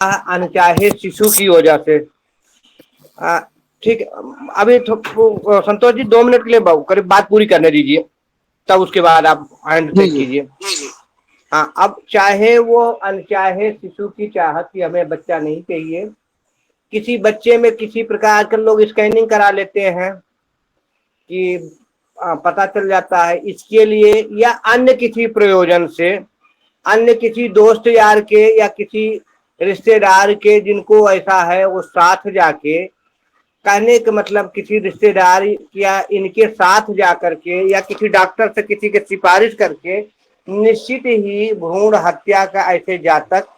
अनचाहे शिशु की वजह से। ठीक, अभी संतोष जी 2 मिनट के लिए करीब बात पूरी करने दीजिए, तब उसके बाद आप हैंड जी टेक जी। कीजिए। हाँ, अब चाहे वो अनचाहे शिशु की चाहत की हमें बच्चा नहीं चाहिए। किसी बच्चे में किसी प्रकार के लोग स्कैनिंग करा लेते हैं कि पता चल जाता है, इसके लिए या अन्य किसी प्रयोजन से, अन्य किसी दोस्त यार के या किसी रिश्तेदार के जिनको ऐसा है, वो साथ जाके, कहने का मतलब किसी रिश्तेदार या इनके साथ जाकर के या किसी डॉक्टर से किसी के सिफारिश करके निश्चित ही भ्रूण हत्या का ऐसे जातक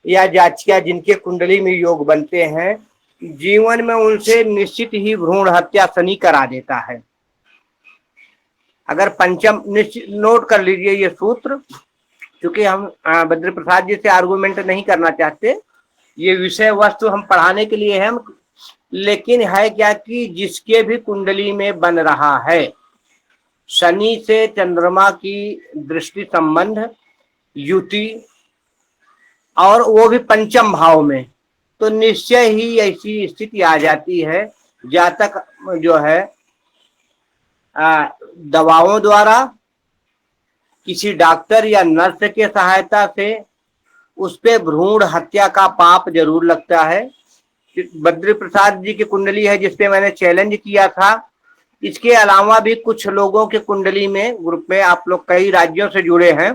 या जाचिया जिनके कुंडली में योग बनते हैं, जीवन में उनसे निश्चित ही भ्रूण हत्या शनि करा देता है। अगर पंचम, निश्चित नोट कर लीजिए ये सूत्र, क्योंकि हम बद्री प्रसाद जी से आर्गुमेंट नहीं करना चाहते, ये विषय वस्तु हम पढ़ाने के लिए है। लेकिन है क्या कि जिसके भी कुंडली में बन रहा है शनि से चंद्रमा की दृष्टि संबंध युति, और वो भी पंचम भाव में, तो निश्चय ही ऐसी स्थिति आ जाती है, जातक जो है दवाओं द्वारा, किसी डॉक्टर या नर्स के सहायता से उस पे भ्रूण हत्या का पाप जरूर लगता है। बद्री प्रसाद जी की कुंडली है जिसपे मैंने चैलेंज किया था। इसके अलावा भी कुछ लोगों के कुंडली में, ग्रुप में आप लोग कई राज्यों से जुड़े हैं,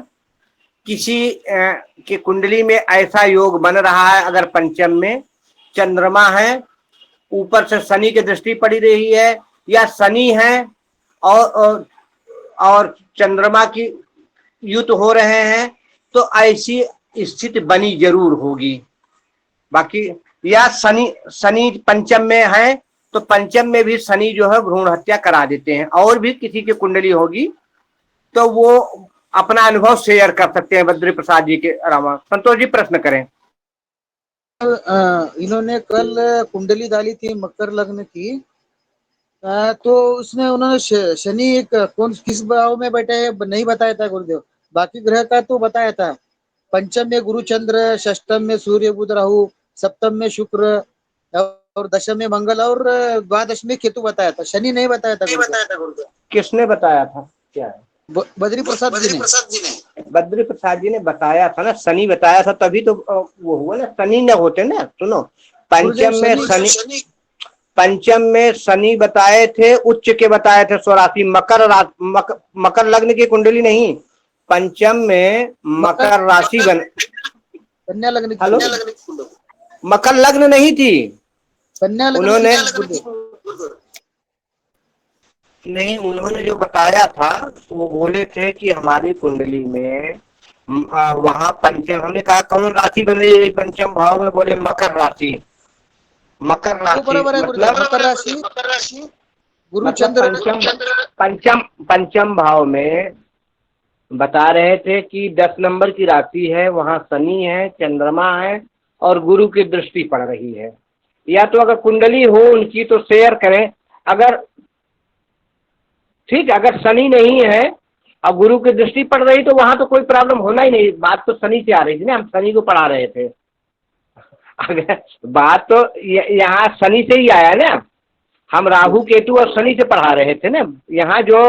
किसी के कुंडली में ऐसा योग बन रहा है, अगर पंचम में चंद्रमा है, ऊपर से शनि की दृष्टि पड़ी रही है, या शनि है और चंद्रमा की युत हो रहे हैं, तो ऐसी स्थिति बनी जरूर होगी। बाकी या शनि शनि पंचम में है तो पंचम में भी शनि जो है भ्रूण हत्या करा देते हैं। और भी किसी की कुंडली होगी तो वो अपना अनुभव शेयर कर सकते हैं बद्री प्रसाद जी के अलावा। संतोष जी प्रश्न करें। इन्होंने कल कुंडली डाली थी मकर लग्न की, तो उसमें उन्होंने शनि एक कौन किस भाव में बैठे है नहीं बताया था गुरुदेव, बाकी ग्रह का तो बताया था। पंचम में गुरु चंद्र, षष्टम में सूर्य बुध राहु, सप्तम में शुक्र और दशम में मंगल और द्वादश में केतु बताया था, शनि नहीं बताया था गुरुदेव। किसने बताया था? क्या है? बद्री प्रसाद जी ने। बद्री प्रसाद जी ने बताया था ना, शनि बताया था, तभी तो वो हुआ ना, शनि न होते ना। सुनो, पंचम में शनि, पंचम में शनि बताए थे, उच्च के बताए थे 84, मकर लग्न की कुंडली नहीं, पंचम में मकर राशि बन, कन्या लग्न की। हेलो, मकर लग्न नहीं थी, कन्या लग्न उन्होंने नहीं, उन्होंने जो बताया था वो बोले थे कि हमारी कुंडली में वहां पंचम, हमने कहा कौन राशि बन रही है पंचम भाव में, बोले मकर राशि। मकर राशि मतलब मकर राशि गुरु चंद्र पंचम पंचम भाव में बता रहे थे कि 10 नंबर की राशि है, वहां शनि है, चंद्रमा है और गुरु की दृष्टि पड़ रही है। या तो अगर कुंडली हो उनकी तो शेयर करें, अगर ठीक, अगर शनि नहीं है और गुरु की दृष्टि पड़ रही तो वहां तो कोई प्रॉब्लम होना ही नहीं। बात तो शनि से आ रही थी ना, हम शनि को पढ़ा रहे थे। अगर बात तो यहाँ शनि से ही आया ना, हम राहु केतु और शनि से पढ़ा रहे थे ना। यहाँ जो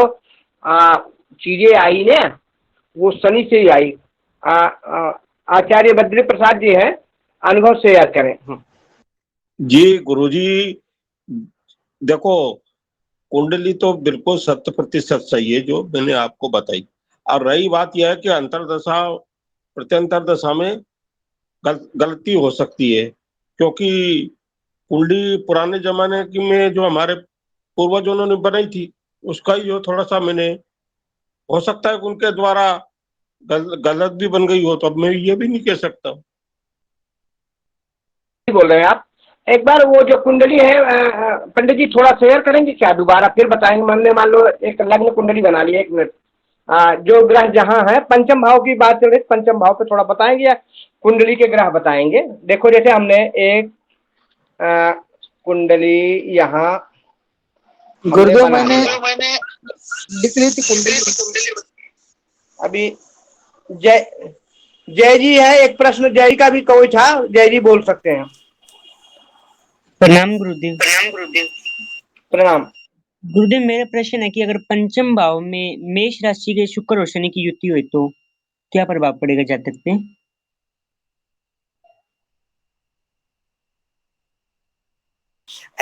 चीजें आई ना वो शनि से ही आई। आचार्य बद्री प्रसाद जी हैं, अनुभव शेयर करें। जी गुरुजी, देखो कुंडली तो बिल्कुल 100% सही है जो मैंने आपको बताई। और रही बात यह है कि अंतरदशा प्रत्यंतर दशा में गलती हो सकती है, क्योंकि कुंडली पुराने जमाने की में जो हमारे पूर्वजों ने बनाई थी उसका ही जो थोड़ा सा मैंने, हो सकता है कि उनके द्वारा गलत भी बन गई हो, तो अब मैं ये भी नहीं कह सकता। बोल रहे हैं आप? एक बार वो जो कुंडली है पंडित जी थोड़ा शेयर करेंगे क्या, दोबारा फिर बताएंगे। मान लो एक लग्न कुंडली बना ली, 1 मिनट, जो ग्रह जहां है, पंचम भाव की बात चल रही, पंचम भाव पे थोड़ा बताएंगे या कुंडली के ग्रह बताएंगे? देखो जैसे हमने एक कुंडली यहाँ गुरुदेव मैंने लिख ली थी कुंडली। अभी जय जय जी है, एक प्रश्न जय का भी कोई था, जय जी बोल सकते हैं। प्रणाम गुरुदेव। प्रणाम। गुरुदेव, मेरा प्रश्न है कि अगर पंचम भाव में मेष राशि के शुक्र और शनि की युति हुई तो क्या प्रभाव पड़ेगा जातक पे?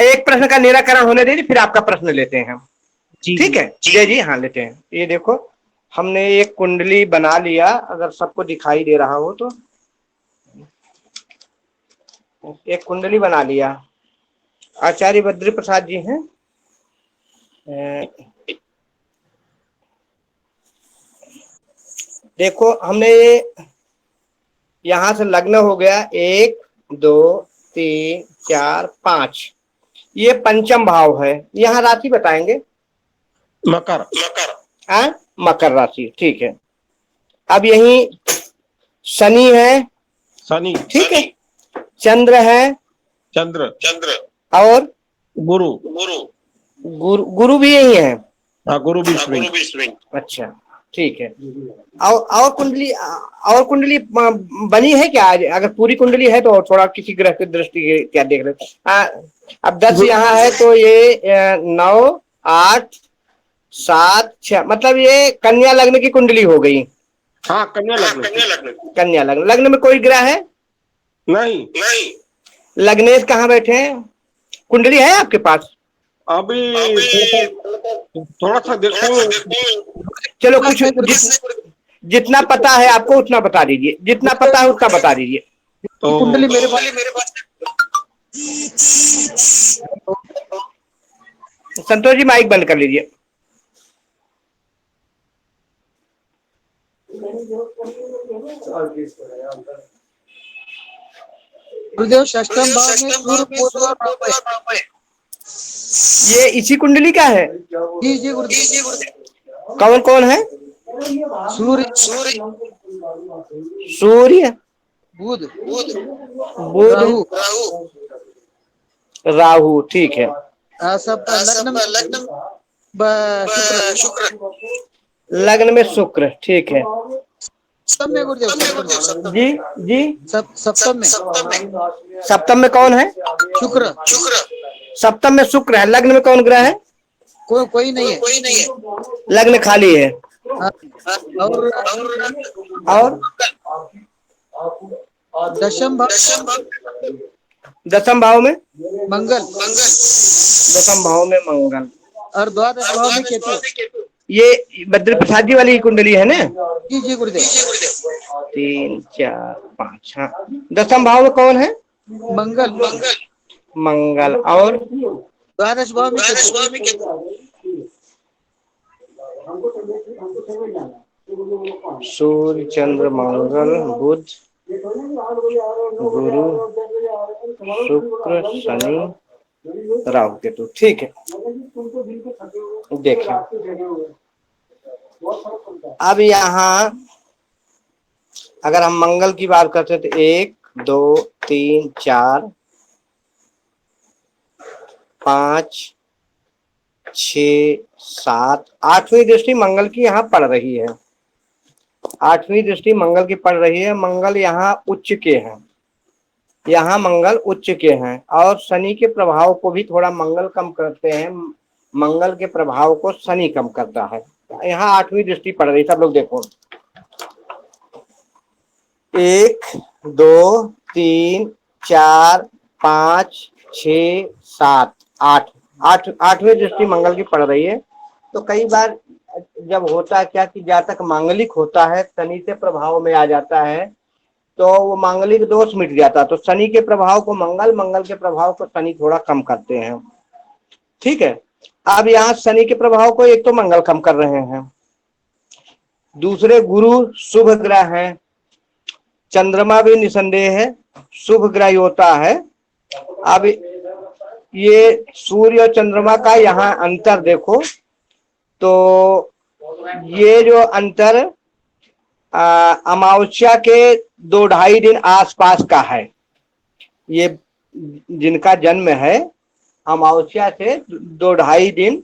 एक प्रश्न का निराकरण होने दीजिए, फिर आपका प्रश्न लेते हैं हम। जी ठीक जी। है जय जी, हाँ लेते हैं। ये देखो, हमने एक कुंडली बना लिया, अगर सबको दिखाई दे रहा हो तो। एक कुंडली बना लिया, आचार्य बद्री प्रसाद जी हैं। देखो, हमने यहां से लग्न हो गया 1 2 3 4 5, ये पंचम भाव है। यहाँ राशि बताएंगे। मकर। मकर राशि, ठीक है। अब यही शनि है, शनि। ठीक है। चंद्र है, चंद्र। और गुरु। गुरु भी यही है। हाँ, गुरु भी स्विंग। अच्छा, ठीक है। और कुंडली बनी है क्या आज? अगर पूरी कुंडली है तो थोड़ा किसी ग्रह की दृष्टि क्या देख रहे। अब 10 यहाँ है तो ये 9 8 7 6, मतलब ये कन्या लग्न की कुंडली हो गई। हाँ, कन्या लग्न। कन्या लग्न, लग्न में कोई ग्रह है नहीं। लग्नेश कहाँ बैठे हैं? कुंडली है आपके पास? अभी थोड़ा सा देखो। चलो, कुछ जितना पता है आपको उतना बता दीजिए, जितना पता है उतना बता दीजिए। तो कुंडली मेरे पास। संतोष जी माइक बंद कर लीजिए। गुरुदेव षष्ठम भाव में सूर्य बुध और राहु है। ये इसी कुंडली का है? जी जी गुरुदेव। कौन कौन है? सूर्य, बुध, बुध, राहु, ठीक है। सब शुक्र। लग्न में शुक्र, ठीक है। सप्तम में गुरुदेव। जी जी, सप्तम में। सप्तम में कौन है? शुक्र। सप्तम में शुक्र है। लग्न में कौन ग्रह है? कोई नहीं है। लग्न खाली है। और दशम भाव में मंगल। दशम भाव में मंगल और द्वादश भाव में केतु। ये बद्री प्रसाद जी वाली कुंडली है ना? जी जी गुरुदेव। 3 4 5, हाँ। दशम भाव में कौन है? मंगल। और द्वादश भाव में केतु। सूर्य चंद्र मंगल बुध गुरु शुक्र शनि राहु केतु, ठीक है। देखिए, अब यहाँ अगर हम मंगल की बात करते हैं तो 1 2 3 4 5 6 7 8वीं दृष्टि मंगल की यहाँ पड़ रही है। 8वीं दृष्टि मंगल की पड़ रही है। मंगल यहाँ उच्च के हैं, यहाँ मंगल उच्च के हैं। और शनि के प्रभाव को भी थोड़ा मंगल कम करते हैं, मंगल के प्रभाव को शनि कम करता है। यहाँ 8वीं दृष्टि पड़ रही है। सब लोग देखो, 1 2 3 4 5 6 7 8, 8वीं दृष्टि मंगल की पड़ रही है। तो कई बार जब होता है क्या कि जातक मांगलिक होता है, शनि से प्रभाव में आ जाता है, तो वो मांगलिक दोष मिट जाता है। तो शनि के प्रभाव को मंगल के प्रभाव को शनि थोड़ा कम करते हैं, ठीक है। अब यहाँ शनि के प्रभाव को एक तो मंगल कम कर रहे हैं, दूसरे गुरु शुभ ग्रह है, चंद्रमा भी निसंदेह है शुभ ग्रह होता है। अब ये सूर्य और चंद्रमा का यहाँ अंतर देखो, तो ये जो अंतर अमावस्या के 2-2.5 दिन आसपास का है। ये जिनका जन्म है अमावस्या से 2-2.5 दिन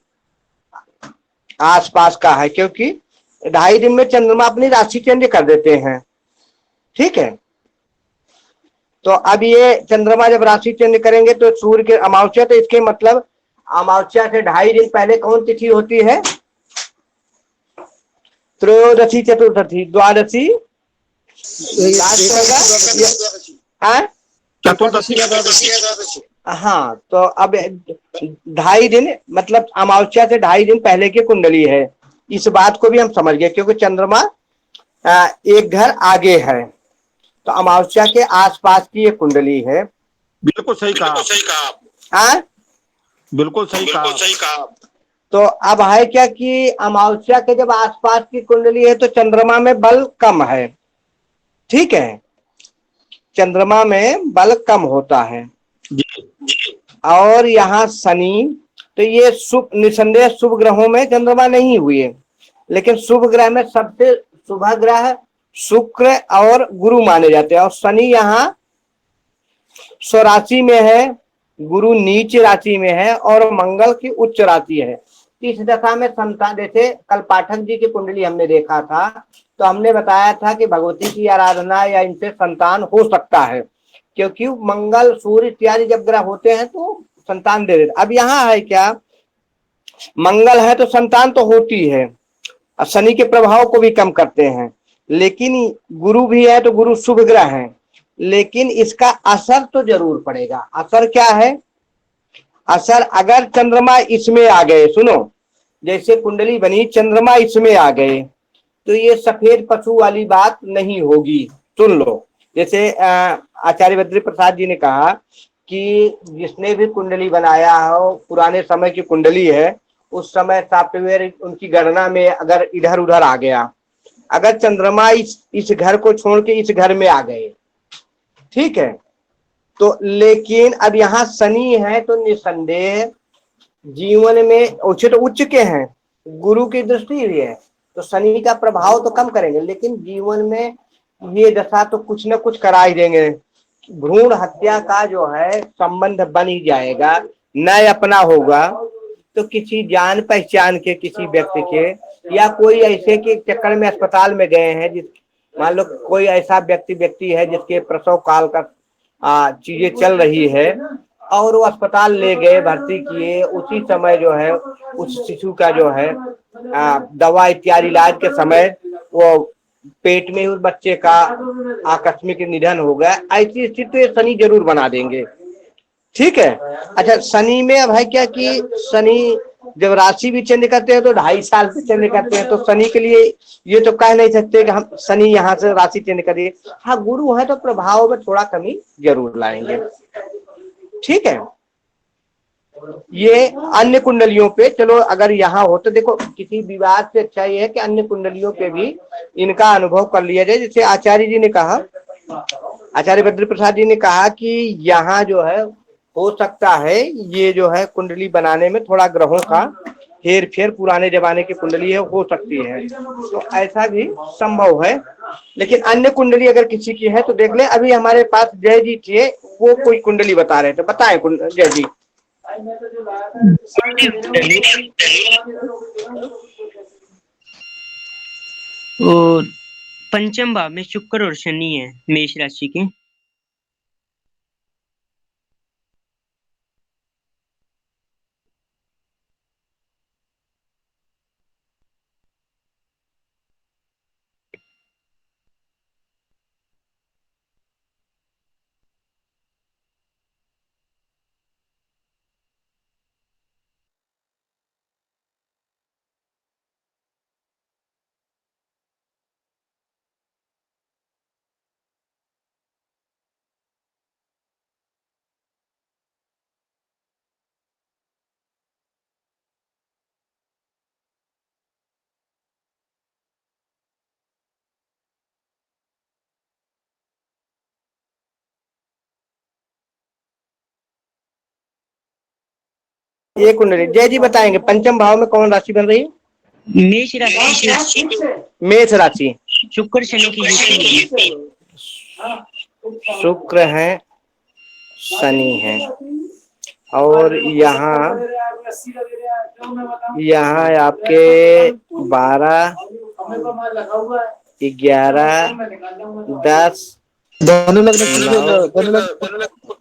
आसपास का है, क्योंकि 2.5 दिन में चंद्रमा अपनी राशि चेंज कर देते हैं। ठीक है। तो अब ये चंद्रमा जब राशि चेंज करेंगे तो सूर्य के अमावस्या, तो इसके मतलब अमावस्या से 2.5 दिन पहले कौन तिथि होती है? त्रयोदशी, चतुर्दशी, द्वादशी, लास्ट होगा हाँ? चतुर्दशी। हाँ, तो अब 2.5 दिन मतलब अमावस्या से 2.5 दिन पहले की कुंडली है। इस बात को भी हम समझ गए क्योंकि चंद्रमा एक घर आगे है, तो अमावस्या के आसपास की ये कुंडली है। बिल्कुल सही कहा। हाँ, बिल्कुल सही कहा। तो अब है क्या कि अमावस्या के जब आसपास की कुंडली है तो चंद्रमा में बल कम है, ठीक है, चंद्रमा में बल कम होता है। और यहाँ शनि, तो ये शुभ, निसंदेह शुभ ग्रहों में चंद्रमा नहीं हुए, लेकिन शुभ ग्रह में सबसे शुभ ग्रह शुक्र और गुरु माने जाते हैं। और शनि यहाँ स्वराशि में है, गुरु नीच राशि में है और मंगल की उच्च राशि है। इस दशा में संतान, जैसे कल पाठक जी की कुंडली हमने देखा था, तो हमने बताया था कि भगवती की आराधना या इनसे संतान हो सकता है, क्योंकि मंगल सूर्य इत्यादि जब ग्रह होते हैं तो संतान दे देते। अब यहाँ है क्या, मंगल है तो संतान तो होती है, शनि के प्रभाव को भी कम करते हैं, लेकिन गुरु भी है तो गुरु शुभ ग्रह है, लेकिन इसका असर तो जरूर पड़ेगा। असर क्या है? असर अगर चंद्रमा इसमें आ गए, सुनो, जैसे कुंडली बनी चंद्रमा इसमें आ गए तो ये सफेद पशु वाली बात नहीं होगी। सुन लो, जैसे आचार्य बद्री प्रसाद जी ने कहा कि जिसने भी कुंडली बनाया हो, पुराने समय की कुंडली है, उस समय सॉफ्टवेयर उनकी गणना में अगर इधर उधर आ गया, अगर चंद्रमा इस घर को छोड़ के इस घर में आ गए, ठीक है, तो लेकिन अब यहाँ शनि है तो निसंदेह जीवन में उच्च के हैं, गुरु की दृष्टि भी है, तो शनि का प्रभाव तो कम करेंगे, लेकिन जीवन में ये दशा तो कुछ न कुछ करा ही देंगे। भ्रूण हत्या का जो है संबंध बन ही जाएगा, न अपना होगा तो किसी जान पहचान के किसी व्यक्ति के, या कोई ऐसे के चक्कर में अस्पताल में गए हैं, जिस मान लो कोई ऐसा व्यक्ति है जिसके प्रसव काल का चीजें चल रही है और वो अस्पताल ले गए, भर्ती किए, उसी समय जो है उस शिशु का जो है दवा इत्यादि इलाज के समय वो पेट में उस बच्चे का आकस्मिक निधन हो गया। ऐसी स्थिति शनि जरूर बना देंगे, ठीक है। अच्छा, शनि में अब है क्या कि शनि जब राशि भी चेंज करते हैं तो 2.5 साल से चेंज करते हैं, तो शनि के लिए ये तो कह नहीं सकते कि हम शनि यहाँ से राशि चेंज करिए। हाँ, गुरु है तो प्रभाव में थोड़ा कमी जरूर लाएंगे, ठीक है। ये अन्य कुंडलियों पे चलो अगर यहाँ हो तो देखो, किसी विवाद से अच्छा ये है कि अन्य कुंडलियों पे भी इनका अनुभव कर लिया जाए। जैसे आचार्य जी ने कहा, आचार्य बद्री प्रसाद जी ने कहा कि यहाँ जो है हो सकता है ये जो है कुंडली बनाने में थोड़ा ग्रहों का हेर फेर, पुराने जमाने की कुंडली है हो सकती है, तो ऐसा भी संभव है। लेकिन अन्य कुंडली अगर किसी की है तो देख ले। अभी हमारे पास जय जी थे, वो कोई कुंडली बता रहे थे, बताएं जय जी। और पंचम भाव में शुक्र और शनि है मेष राशि के। ये कुंडली जय जी बताएंगे पंचम भाव में कौन राशि बन रही है? मेष राशि मेष राशि, शुक्र शनि की युति। शुक्र है, शनि है, और यहाँ आपके 12, 11, 10, धनु लग्न 9,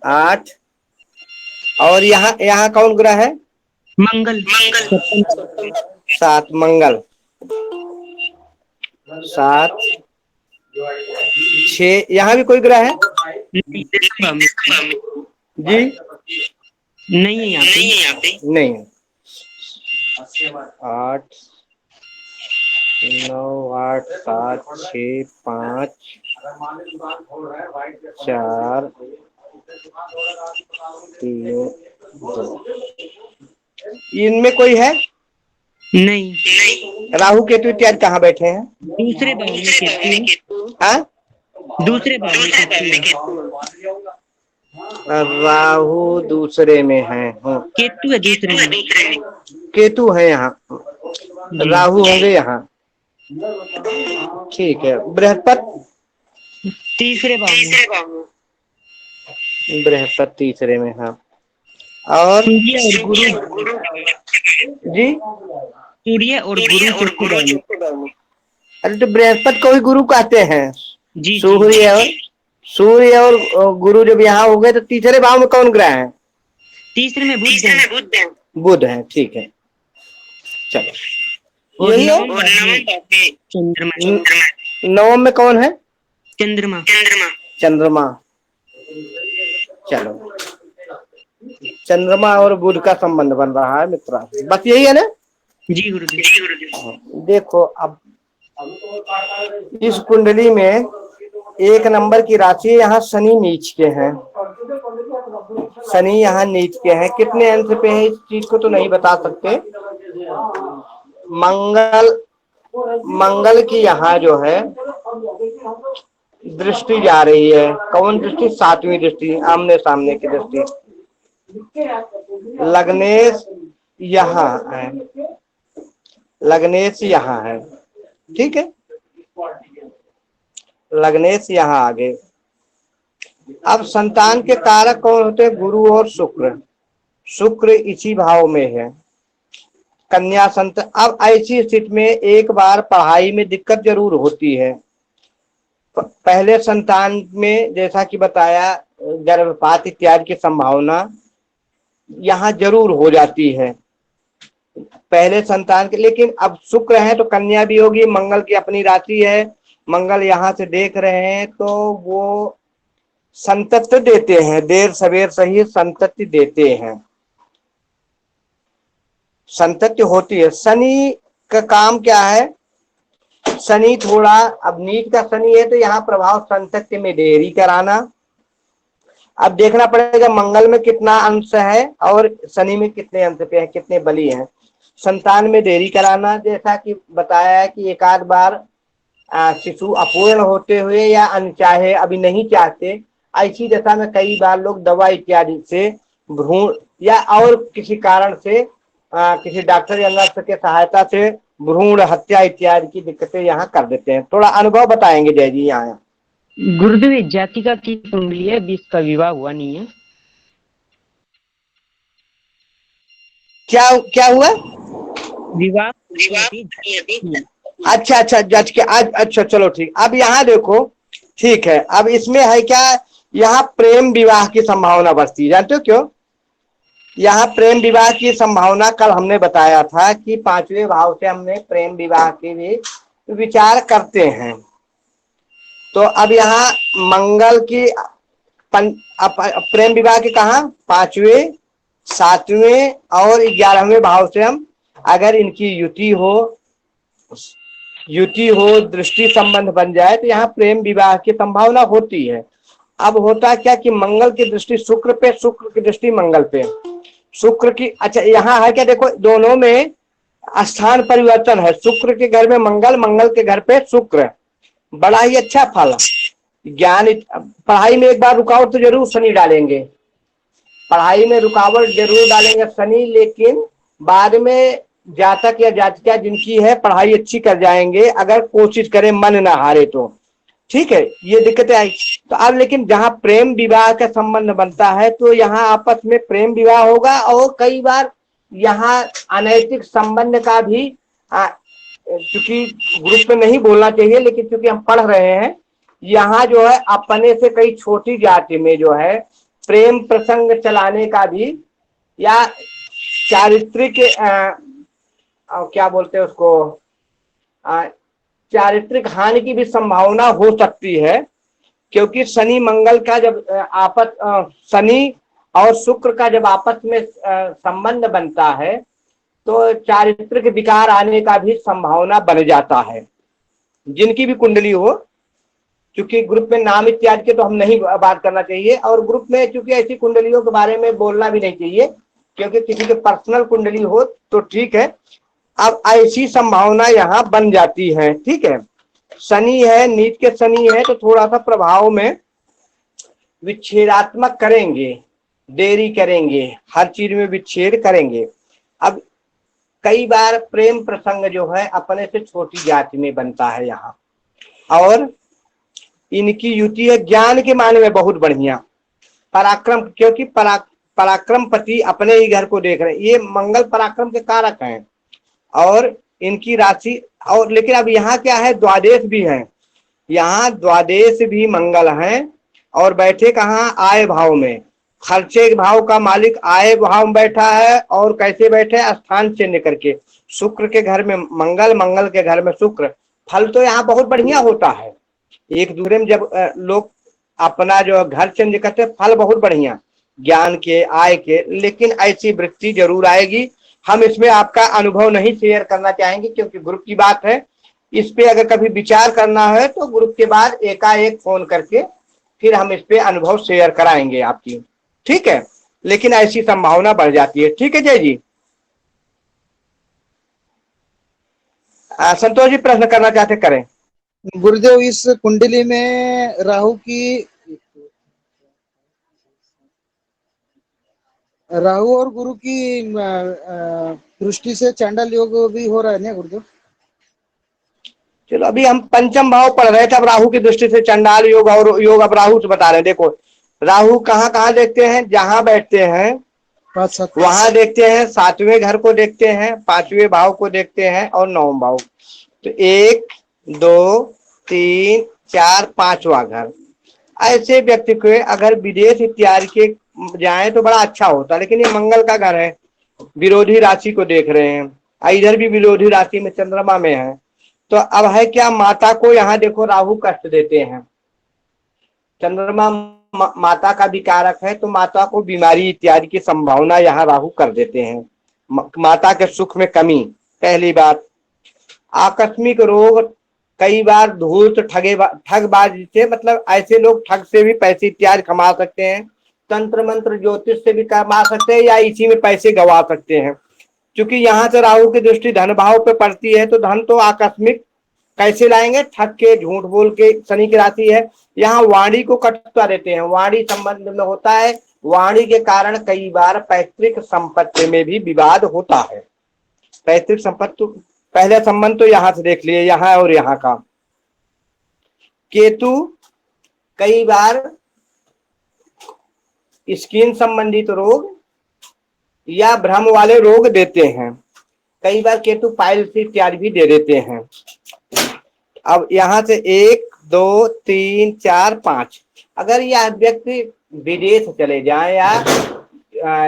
8 और यहाँ कौन ग्रह है? मंगल। 7 मंगल, 7, 6 यहाँ भी कोई ग्रह है जी? नहीं है यहाँ पे। नहीं। 8, 9, 8, 7, 6, 5, 4, 3, 2 इनमें कोई है? नहीं। राहु केतु इत्यादि कहाँ बैठे हैं? दूसरे भाव में केतु। हाँ, दूसरे भाव में केतु। राहु दूसरे में है। केतु है दूसरे में। केतु है यहाँ, राहु होंगे यहाँ। ठीक है। बृहस्पति तीसरे भाव में। बृहस्पति तीसरे में, हाँ। और गुरु जी, सूर्य और गुरु चौथे भाव में। अरे तो बृहस्पति को ही गुरु कहते हैं। जी। सूर्य और गुरु जब यहाँ हो गए तो तीसरे भाव में कौन ग्रह है? तीसरे में बुध है। बुध है, ठीक है। चलो, यही है। नवम में कौन है? चंद्रमा। चलो, चंद्रमा और बुध का संबंध बन रहा है मित्रा, बस यही है ना? जी गुरुजी। देखो, अब इस कुंडली में 1 नंबर की राशि, यहाँ शनि नीच के हैं। शनि यहाँ नीच के हैं। कितने अंश पे है इस चीज को तो नहीं बता सकते। मंगल की यहाँ जो है दृष्टि जा रही है। कौन दृष्टि? 7वीं दृष्टि, आमने सामने की दृष्टि। लग्नेश यहाँ है, लग्नेश यहाँ है, ठीक है। लग्नेश यहाँ आ गए। अब संतान के कारक कौन होते हैं? गुरु और शुक्र। शुक्र इसी भाव में है। कन्या संतान। अब ऐसी स्थिति में एक बार पढ़ाई में दिक्कत जरूर होती है। पहले संतान में जैसा कि बताया, गर्भपात इत्यादि की संभावना यहाँ जरूर हो जाती है पहले संतान के। लेकिन अब शुक्र है तो कन्या भी होगी। मंगल की अपनी राशि है, मंगल यहाँ से देख रहे हैं तो वो संतति देते हैं, देर सवेर सही संतति देते हैं, संतति होती है। शनि का काम क्या है? शनि थोड़ा, अब नीच का शनि है तो यहाँ प्रभाव संतति में देरी कराना। अब देखना पड़ेगा मंगल में कितना अंश है और शनि में कितने अंश पे है, कितने बली हैं। संतान में देरी कराना, जैसा कि बताया है कि एक आध बार शिशु अपूर्ण होते हुए या अनचाहे, अभी नहीं चाहते, ऐसी दशा में कई बार लोग दवा इत्यादि से भ्रूण या और किसी कारण से किसी डॉक्टर या नर्स के सहायता से भ्रूण हत्या इत्यादि की दिक्कतें यहाँ कर देते हैं। थोड़ा अनुभव बताएंगे जय जी। यहाँ गुरुदेव जातिका की कुंडली है, 20 का विवाह हुआ नहीं है। क्या हुआ? विवाह। अच्छा जज के आज, अच्छा चलो ठीक। अब यहाँ देखो, ठीक है। अब इसमें है क्या, यहाँ प्रेम विवाह की संभावना बढ़ती है। जानते हो क्यों? यहाँ प्रेम विवाह की संभावना कल हमने बताया था कि 5वें भाव से हमने प्रेम विवाह के भी विचार करते हैं। तो अब यहाँ मंगल की प्रेम विवाह के कहा 5वें, 7वें और 11वें भाव से हम अगर इनकी युति हो, दृष्टि संबंध बन जाए तो यहाँ प्रेम विवाह की संभावना होती है। अब होता क्या कि मंगल की दृष्टि शुक्र पे, शुक्र की दृष्टि मंगल पे, शुक्र की, अच्छा यहाँ है क्या, देखो दोनों में स्थान परिवर्तन है। शुक्र के घर में मंगल, मंगल के घर पे शुक्र, बड़ा ही अच्छा फल। ज्ञान, पढ़ाई में एक बार रुकावट तो जरूर शनि डालेंगे, पढ़ाई में रुकावट जरूर डालेंगे शनि, लेकिन बाद में जातक या जातिका जिनकी है पढ़ाई अच्छी कर जाएंगे अगर कोशिश करें, मन ना हारे तो, ठीक है। ये दिक्कतें आई। तो अब लेकिन जहां प्रेम विवाह का संबंध बनता है तो यहाँ आपस में प्रेम विवाह होगा और कई बार यहाँ अनैतिक संबंध का भी चूंकि ग्रुप में नहीं बोलना चाहिए, लेकिन चूंकि हम पढ़ रहे हैं, यहाँ जो है अपने से कई छोटी जाति में जो है प्रेम प्रसंग चलाने का भी या चारित्रिक क्या बोलते हैं उसको, चारित्रिक हानि की भी संभावना हो सकती है। क्योंकि शनि मंगल का जब शनि और शुक्र का जब आपस में संबंध बनता है तो चारित्रिक विकार आने का भी संभावना बन जाता है, जिनकी भी कुंडली हो। क्योंकि ग्रुप में नाम इत्यादि के तो हम नहीं बात करना चाहिए, और ग्रुप में चूंकि ऐसी कुंडलियों के बारे में बोलना भी नहीं चाहिए, क्योंकि किसी के पर्सनल कुंडली हो तो ठीक है। अब ऐसी संभावना यहाँ बन जाती है, ठीक है। शनि है, नीच के शनि है, तो थोड़ा सा प्रभाव में विच्छेदात्मक करेंगे, देरी करेंगे, हर चीज में विच्छेद करेंगे। अब कई बार प्रेम प्रसंग जो है अपने से छोटी जाति में बनता है यहाँ, और इनकी युति है ज्ञान के माने में बहुत बढ़िया, पराक्रम, क्योंकि पराक्रम पति अपने ही घर को देख रहे हैं, ये मंगल पराक्रम के कारक हैं, और इनकी राशि और, लेकिन अब यहाँ क्या है, द्वादेश भी है, यहाँ द्वादेश भी मंगल हैं, और बैठे कहाँ, आय भाव में। खर्चे भाव का मालिक आय भाव में बैठा है, और कैसे बैठे, स्थान चिन्ह करके, शुक्र के घर में मंगल, मंगल के घर में शुक्र। फल तो यहाँ बहुत बढ़िया होता है, एक दूसरे में जब लोग अपना जो घर चेंज करते हैं, फल बहुत बढ़िया ज्ञान के, आय के। लेकिन ऐसी वृत्ति जरूर आएगी। हम इसमें आपका अनुभव नहीं शेयर करना चाहेंगे, क्योंकि ग्रुप की बात है। इस पे अगर कभी विचार करना है तो ग्रुप के बाद एकाएक फोन करके फिर हम इस पे अनुभव शेयर कराएंगे आपकी, ठीक है। लेकिन ऐसी संभावना बढ़ जाती है, ठीक है जय जी। संतोष जी प्रश्न करना चाहते करें। गुरुदेव, इस कुंडली में राहु और गुरु की दृष्टि से चांडाल योग भी हो रहा है ना गुरुदेव? चलो, अभी हम पंचम भाव पढ़ रहे थे, अब राहु की दृष्टि से चंडाल योग और योग अब राहु से बता रहे हैं। देखो राहु कहाँ कहाँ देखते हैं, जहां बैठते हैं वहां देखते हैं, 7वें घर को देखते हैं, 5वें भाव को देखते हैं, और 9वें भाव। तो 1 2 3 4 5वां घर। ऐसे व्यक्ति को अगर विदेश इत्यादि के जाए तो बड़ा अच्छा होता, लेकिन ये मंगल का घर है, विरोधी राशि को देख रहे हैं, इधर भी विरोधी राशि में चंद्रमा में है। तो अब है क्या, माता को यहाँ देखो राहु कष्ट देते हैं, चंद्रमा माता का भी कारक है, तो माता को बीमारी इत्यादि की संभावना यहाँ राहु कर देते हैं, माता के सुख में कमी। पहली बात, आकस्मिक रोग, कई बार धूर्त ठगबाजी से, मतलब ऐसे लोग ठग से भी पैसे इत्यादि कमा सकते हैं, तंत्र मंत्र ज्योतिष से भी कमा सकते हैं, या इसी में पैसे गवा सकते हैं। क्योंकि यहाँ से राहु की दृष्टि धन भाव पे पड़ती है, तो धन तो आकस्मिक कैसे लाएंगे, ठग के, झूठ बोल के। शनि की राशि है, यहाँ वाणी को कटुता देते हैं, वाणी संबंध में होता है, वाणी के कारण कई बार पैतृक संपत्ति में भी विवाद होता है। पैतृक संपत्ति, पहले संबंध तो यहाँ से देख लिए, यहाँ और यहाँ का। केतु कई बार स्किन संबंधित रोग या भ्रम वाले रोग देते हैं, कई बार केतु पाइल्स इत्यादि भी दे देते हैं। अब यहाँ से 1 2 3 4 5, अगर यह व्यक्ति विदेश चले जाए या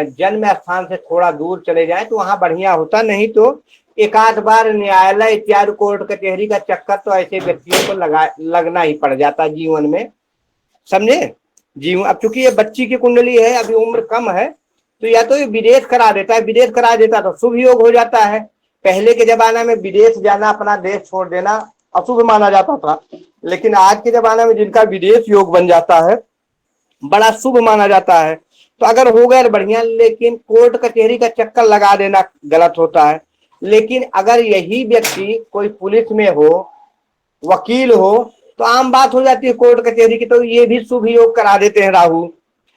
जन्म स्थान से थोड़ा दूर चले जाए तो वहां बढ़िया होता, नहीं तो एक आध बार न्यायालय इत्यादि कोर्ट कचहरी का चक्कर तो ऐसे व्यक्तियों को लगना ही पड़ जाता जीवन में, समझे जीवन। अब चूंकि ये बच्ची की कुंडली है, अभी उम्र कम है, तो या तो ये विदेश करा देता है, विदेश करा देता तो शुभ योग हो जाता है। पहले के जमाना में विदेश जाना, अपना देश छोड़ देना अशुभ माना जाता था, लेकिन आज के जमाने में जिनका विदेश योग बन जाता है बड़ा शुभ माना जाता है। तो अगर हो गया बढ़िया, लेकिन कोर्ट कचहरी का चक्कर लगा देना गलत होता है। लेकिन अगर यही व्यक्ति कोई पुलिस में हो, वकील हो, तो आम बात हो जाती है कोर्ट कचहरी की, तो ये भी शुभ योग करा देते हैं राहु।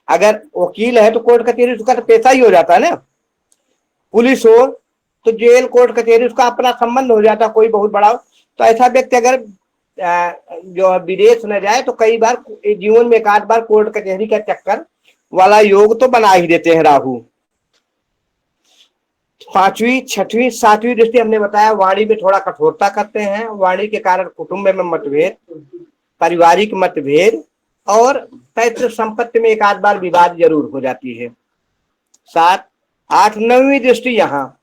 अगर वकील है तो कोर्ट कचहरी उसका तो पैसा ही हो जाता है ना, पुलिस हो तो जेल कोर्ट कचहरी उसका अपना संबंध हो जाता कोई बहुत बड़ा। तो ऐसा व्यक्ति अगर जो विदेश न जाए तो कई बार जीवन में एक आध बार कोर्ट कचहरी का चक्कर वाला योग तो बना ही देते हैं राहु। पांचवी, छठवीं, सातवीं दृष्टि हमने बताया वाणी में थोड़ा कठोरता करते हैं, वाणी के कारण कुटुंब में मतभेद, पारिवारिक मतभेद और पैतृक संपत्ति में एक आध बार विवाद जरूर हो जाती है। 7, 8, 9वीं दृष्टि यहाँ,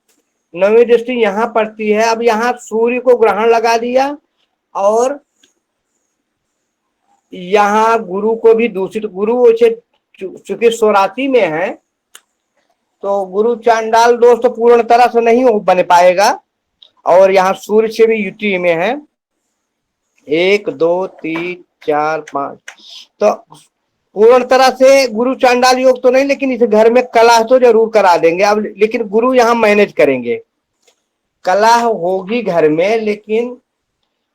9वीं दृष्टि यहाँ पड़ती है। अब यहाँ सूर्य को ग्रहण लगा दिया और यहाँ गुरु को भी दूषित, गुरु चूंकि 84 में है तो गुरु चांडाल दोष तो पूर्ण तरह से नहीं बन पाएगा और यहाँ सूर्य से भी युति में है। 1, 2, 3, 4, 5 तो पूर्ण तरह से गुरु चांडाल योग तो नहीं, लेकिन इस घर में कलह तो जरूर करा देंगे। अब लेकिन गुरु यहाँ मैनेज करेंगे, कलह होगी घर में, लेकिन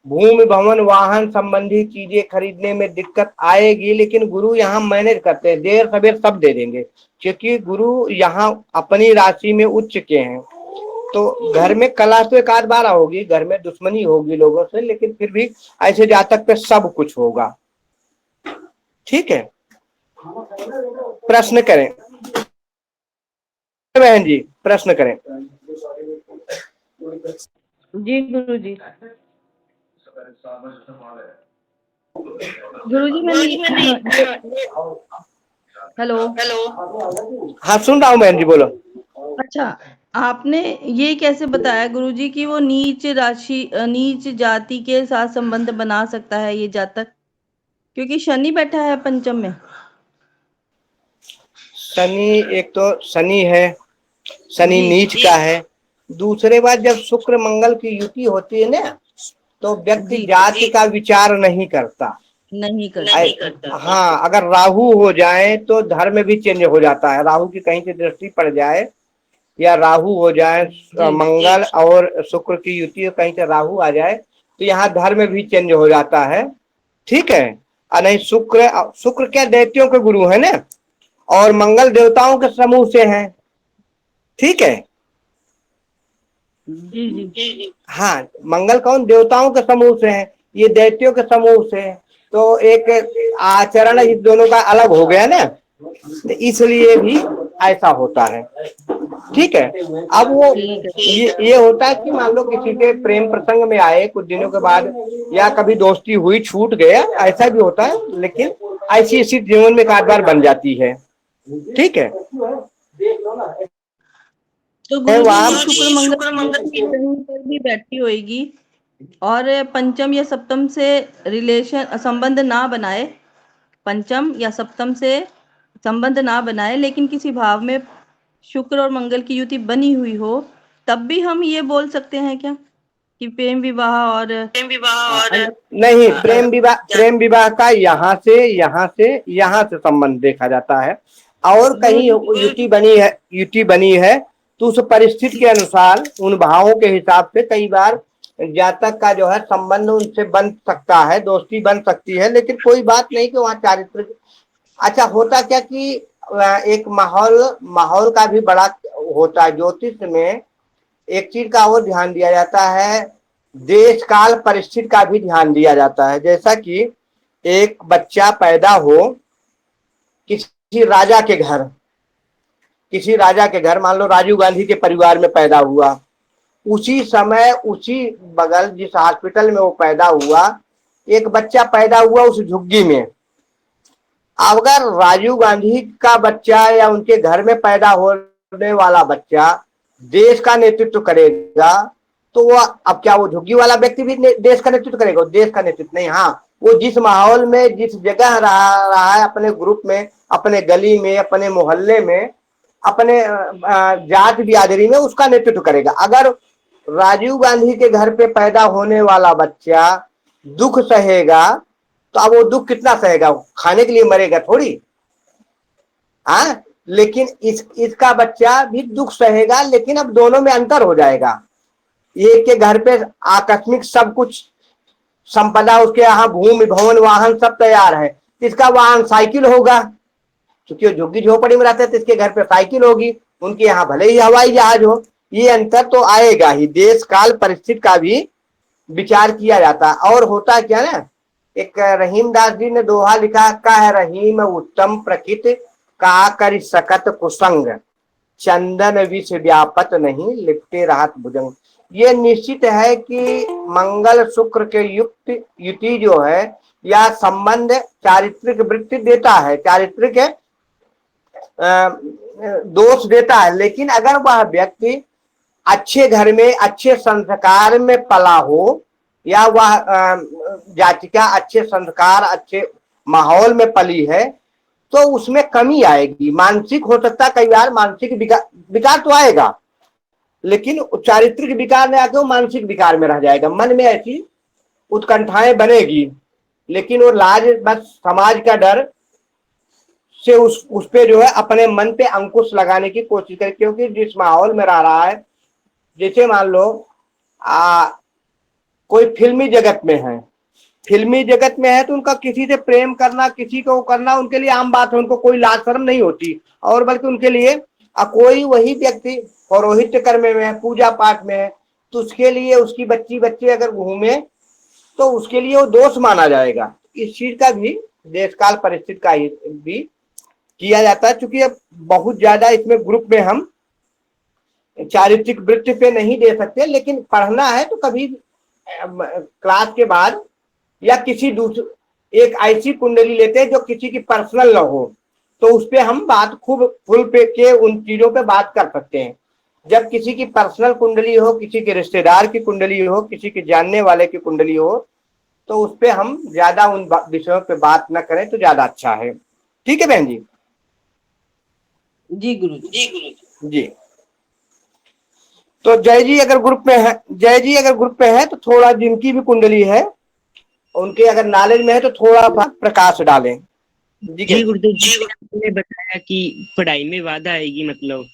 भूमि भवन वाहन संबंधी चीजें खरीदने में दिक्कत आएगी, लेकिन गुरु यहाँ मैनेज करते हैं, देर सवेर सब दे देंगे क्योंकि गुरु यहाँ अपनी राशि में उच्च के हैं। तो घर में कलह तो एक आध बार होगी, घर में दुश्मनी होगी लोगों से, लेकिन फिर भी ऐसे जातक पे सब कुछ होगा। ठीक है, प्रश्न करें बहन जी, प्रश्न करें। जी गुरुजी। गुरुजी मैंने हेलो। हाँ सुन रहा हूँ बहन जी, बोलो। अच्छा, आपने ये कैसे बताया गुरुजी कि वो नीच राशि नीच जाति के साथ संबंध बना सकता है ये जातक, क्योंकि शनि बैठा है पंचम में। शनि, एक तो शनि है, शनि नीच का है। दूसरे बात, जब शुक्र मंगल की युति होती है ना तो व्यक्ति जाति का विचार नहीं करता। हाँ, अगर राहु हो जाए तो धर्म भी चेंज हो जाता है। राहु की कहीं से दृष्टि पड़ जाए या राहु हो जाए, मंगल और शुक्र की युति कहीं से राहु आ जाए तो यहाँ धर्म भी चेंज हो जाता है। ठीक है, और नहीं शुक्र क्या दैत्यों के गुरु है ना, और मंगल देवताओं के समूह से है। ठीक है, हाँ, मंगल कौन, देवताओं के समूह से है, ये दैत्यों के समूह से है, तो एक आचरण इस दोनों का अलग हो गया ना, तो इसलिए भी ऐसा होता है। ठीक है, अब वो ये होता है कि मान लो किसी के प्रेम प्रसंग में आए कुछ दिनों के बाद, या कभी दोस्ती हुई छूट गया, ऐसा भी होता है, लेकिन ऐसी स्थिति जीवन में एक बार बन जाती है। ठीक है, तो शुक्र मंगल कहीं पर भी बैठी होगी और पंचम या सप्तम से रिलेशन संबंध ना बनाए, पंचम या सप्तम से संबंध ना बनाए, लेकिन किसी भाव में शुक्र और मंगल की युति बनी हुई हो, तब भी हम ये बोल सकते हैं क्या कि प्रेम विवाह और नहीं, प्रेम विवाह का यहाँ से संबंध देखा जाता है, और कहीं युति बनी है तो उस परिस्थिति के अनुसार, उन भावों के हिसाब से कई बार जातक का जो है संबंध उनसे बन सकता है, दोस्ती बन सकती है, लेकिन कोई बात नहीं कि वहाँ चारित्र। अच्छा, होता क्या कि एक माहौल का भी बड़ा होता है। ज्योतिष में एक चीज का और ध्यान दिया जाता है, देश काल परिस्थिति का भी ध्यान दिया जाता है। जैसा कि एक बच्चा पैदा हो किसी राजा के घर, मान लो राजीव गांधी के परिवार में पैदा हुआ, उसी समय उसी बगल जिस हॉस्पिटल में वो पैदा हुआ, एक बच्चा पैदा हुआ उस झुग्गी में। अगर राजीव गांधी का बच्चा या उनके घर में पैदा होने वाला बच्चा देश का नेतृत्व करेगा तो वो, अब क्या वो झुग्गी वाला व्यक्ति भी देश का नेतृत्व करेगा? देश का नेतृत्व नहीं, हाँ, वो जिस माहौल में, जिस जगह रहा है, अपने ग्रुप में, अपने गली में, अपने मोहल्ले में, अपने जात बिरादरी में, उसका नेतृत्व करेगा। अगर राजीव गांधी के घर पे पैदा होने वाला बच्चा दुख सहेगा तो अब वो दुख कितना सहेगा? खाने के लिए मरेगा थोड़ी, हाँ, लेकिन इसका बच्चा भी दुख सहेगा, लेकिन अब दोनों में अंतर हो जाएगा। एक के घर पे आकस्मिक सब कुछ संपदा, उसके यहाँ भूमि भवन वाहन सब तैयार है, इसका वाहन साइकिल होगा, क्योंकि वो झुग्गी झोपड़ी में रहते हैं तो इसके घर पे साइकिल होगी, उनके यहाँ भले ही हवाई जहाज हो। ये अंतर तो आएगा ही, देश काल परिस्थिति का भी विचार किया जाता। और होता क्या ना, एक रहीम दास जी ने दोहा लिखा, कह रहीम उत्तम प्रकृति का कर सकत कुसंग, चंदन विष व्यापत नहीं, लिपटे राहत भुजंग। ये निश्चित है कि मंगल शुक्र के युक्त युति जो है या संबंध चारित्रिक वृत्ति देता है, चारित्रिक दोष देता है। लेकिन अगर वह व्यक्ति अच्छे घर में अच्छे संस्कार में पला हो या वह जातिका अच्छे संस्कार अच्छे माहौल में पली है तो उसमें कमी आएगी। मानसिक हो सकता है, कई बार मानसिक विकार तो आएगा, लेकिन चारित्रिक विकार में आके वो मानसिक विकार में रह जाएगा। मन में ऐसी उत्कंठाएं बनेगी, लेकिन वो लाज बस समाज का डर से उस पे जो है अपने मन पे अंकुश लगाने की कोशिश करे। क्योंकि जिस माहौल में रह रहा है, जैसे मान लो कोई फिल्मी जगत में है, फिल्मी जगत में है तो उनका किसी से प्रेम करना, किसी को करना उनके लिए आम बात है, उनको कोई लाज शर्म नहीं होती। और बल्कि उनके लिए कोई वही व्यक्ति पौरोहित्य कर्म में है, पूजा पाठ में है, तो उसके लिए उसकी बच्चे अगर घूमे तो उसके लिए वो दोष माना जाएगा। इस चीज का भी देश काल परिस्थिति का ही भी किया जाता है। चूंकि अब बहुत ज्यादा इसमें ग्रुप में हम चारित्रिक वृत्ति पे नहीं दे सकते, लेकिन पढ़ना है तो कभी क्लास के बाद या किसी दूसरे एक ऐसी कुंडली लेते हैं जो किसी की पर्सनल न हो, तो उस पे हम बात खूब फुल पे के उन चीजों पे बात कर सकते हैं। जब किसी की पर्सनल कुंडली हो, किसी के रिश्तेदार की कुंडली हो, किसी के जानने वाले की कुंडली हो, तो उस पे हम ज्यादा उन विषयों पे बात न करें तो ज्यादा अच्छा है। ठीक है बहन जी? जी गुरुजी। जी तो जय जी अगर ग्रुप में है, जय जी अगर ग्रुप में है तो थोड़ा जिनकी भी कुंडली है उनके अगर नॉलेज में है तो थोड़ा प्रकाश डालें। जी गुरुदेव जी, आपने बताया कि पढ़ाई में बाधा आएगी, मतलब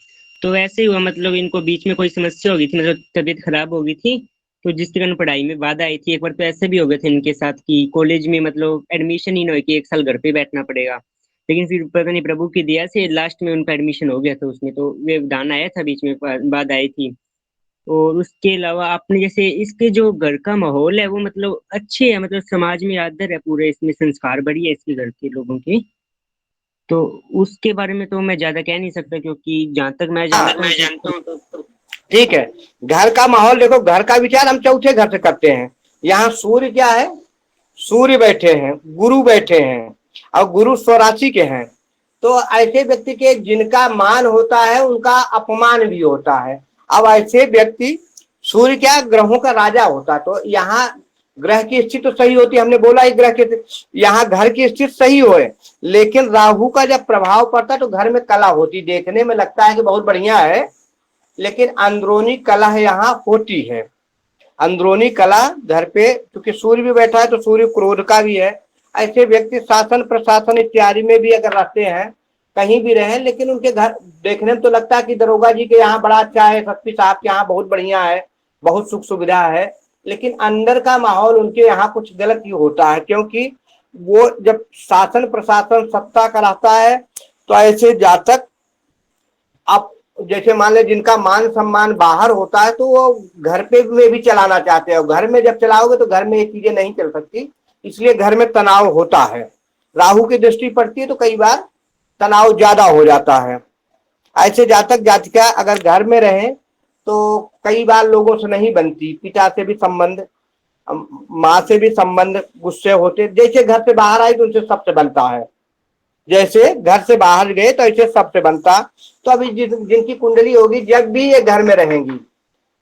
तो वैसे ही हुआ, मतलब इनको बीच में कोई समस्या हो गई थी, मतलब तबीयत खराब हो गई थी, तो जिसके कारण पढ़ाई में बाधा आई थी। एक बार तो ऐसे भी हो गए थे इनके साथ कि कॉलेज में मतलब एडमिशन ही ना हो कि 1 साल घर पे बैठना पड़ेगा। लेकिन फिर पता नहीं प्रभु की दया से लास्ट में उनका एडमिशन हो गया था उसमें, तो व्यवधान आया था, बीच में बाधा आई थी। और उसके अलावा आपने जैसे इसके जो घर का माहौल है वो मतलब अच्छे है, मतलब समाज में आदर है पूरे, इसमें संस्कार बढ़िया है इसके घर के लोगों के, तो उसके बारे में तो मैं ज्यादा कह नहीं सकता, क्योंकि जहां तक मैं जानता हूँ तो ठीक है। घर का माहौल देखो, घर का विचार हम चौथे घर से करते हैं। यहाँ सूर्य क्या है? सूर्य बैठे हैं, गुरु बैठे हैं, और गुरु स्वराशि के हैं। तो ऐसे व्यक्ति के जिनका मान होता है उनका अपमान भी होता है। अब ऐसे व्यक्ति, सूर्य क्या ग्रहों का राजा होता है, तो यहाँ ग्रह की स्थिति तो सही होती है, हमने बोला ही ग्रह के यहाँ घर की स्थिति सही होए, लेकिन राहु का जब प्रभाव पड़ता है तो घर में कला होती, देखने में लगता है कि बहुत बढ़िया है, लेकिन अंदरूनी कला यहाँ होती है। अंदरूनी कला घर पे, क्योंकि सूर्य भी बैठा है तो सूर्य क्रोध का भी है। ऐसे व्यक्ति शासन प्रशासन इत्यादि में भी अगर रहते हैं, कहीं भी रहे, लेकिन उनके घर देखने में तो लगता है कि दरोगा जी के यहाँ बड़ा अच्छा है, एसपी साहब के यहाँ बहुत बढ़िया है, बहुत सुख सुविधा है, लेकिन अंदर का माहौल उनके यहाँ कुछ गलत ही होता है। क्योंकि वो जब शासन प्रशासन सत्ता का रहता है तो ऐसे जातक, आप जैसे मान ले जिनका मान सम्मान बाहर होता है तो वो घर पे में भी चलाना चाहते हैं, घर में जब चलाओगे तो घर में ये चीजें नहीं चल सकती, इसलिए घर में तनाव होता है। राहु की दृष्टि पड़ती है तो कई बार तनाव ज्यादा हो जाता है। ऐसे जातक जातिका अगर घर में रहे तो कई बार लोगों से नहीं बनती, पिता से भी संबंध, माँ से भी संबंध गुस्से होते। जैसे घर से बाहर आई तो उनसे सबसे बनता है, जैसे घर से बाहर गए तो ऐसे सबसे बनता। तो अभी जिनकी कुंडली होगी, जब भी ये घर में रहेंगी,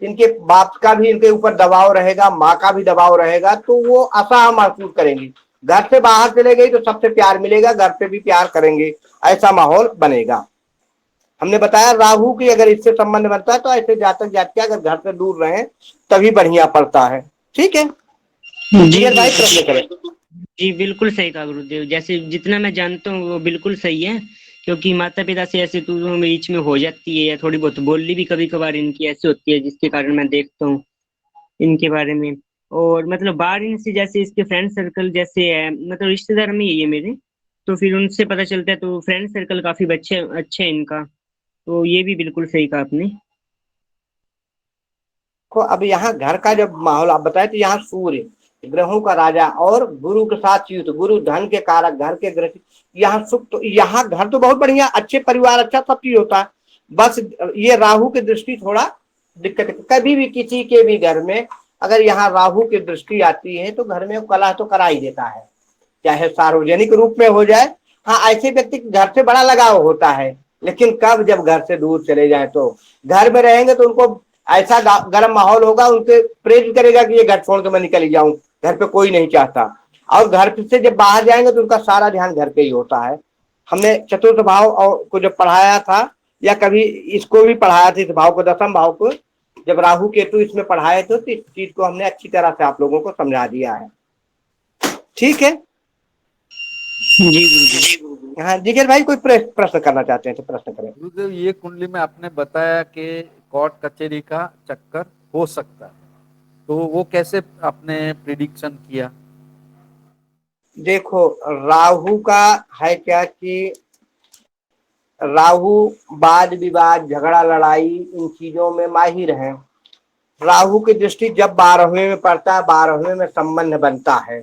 इनके बाप का भी इनके ऊपर दबाव रहेगा, माँ का भी दबाव रहेगा, तो वो असहाय महसूस करेंगी। घर से बाहर चले गई तो सबसे प्यार मिलेगा, घर पे भी प्यार करेंगे, ऐसा माहौल बनेगा। हमने बताया राहु की अगर इससे संबंध बनता है तो ऐसे जातक जातिका अगर घर से दूर रहे तभी बढ़िया पड़ता है। ठीक है जी भाई, प्रश्न करें। जी बिल्कुल सही कहा गुरुदेव, जैसे जितना मैं जानता हूँ वो बिल्कुल सही है, क्योंकि माता पिता से ऐसे तो बीच में हो जाती है, या थोड़ी बहुत बोली भी कभी कभार इनकी ऐसी होती है, जिसके कारण मैं देखता हूँ इनके बारे में। और मतलब बाहर इनसे जैसे इसके फ्रेंड सर्कल जैसे है, मतलब रिश्तेदार में ही है मेरे, तो फिर उनसे पता चलता है, तो फ्रेंड सर्कल काफी अच्छे है इनका, तो ये भी बिल्कुल सही कहा आपने। को अब यहाँ घर का जब माहौल आप बताए तो यहाँ सूर्य ग्रहों का राजा और गुरु के साथ युद्ध, गुरु धन के कारक, घर के ग्रह, यहाँ सुख, तो यहाँ घर तो बहुत बढ़िया, अच्छे परिवार, अच्छा सब चीज होता है। बस ये राहु की दृष्टि थोड़ा दिक्कत है। कभी भी किसी के भी घर में अगर यहाँ राहु की दृष्टि आती है तो घर में कलह तो करा ही देता है, चाहे सार्वजनिक रूप में हो जाए। हाँ, ऐसे व्यक्ति घर से बड़ा लगाव होता है, लेकिन कब जब घर से दूर चले जाए तो घर में रहेंगे तो उनको ऐसा गर्म माहौल होगा, उनके प्रेरित करेगा कि ये घर छोड़ के मैं निकल ही जाऊं, घर पे कोई नहीं चाहता। और घर से जब बाहर जाएंगे तो उनका सारा ध्यान घर पे ही होता है। हमने चतुर्थ भाव को जब पढ़ाया था, या कभी इसको भी पढ़ाया था, इस भाव को, दसम भाव को जब राहु केतु इसमें पढ़ाए थे, तो इस चीज को हमने अच्छी तरह से आप लोगों को समझा दिया है। ठीक है जी गुरुजी। हाँ जिगर भाई, कोई प्रश्न करना चाहते हैं तो प्रश्न करें। गुरुदेव, ये कुंडली में आपने बताया कि कोर्ट कचहरी का चक्कर हो सकता है, तो वो कैसे आपने प्रिडिक्शन किया? देखो, राहु का है क्या कि राहु वाद विवाद, झगड़ा, लड़ाई, इन चीजों में माहिर है। राहु की दृष्टि जब 12वें में पड़ता है, 12वें में संबंध बनता है,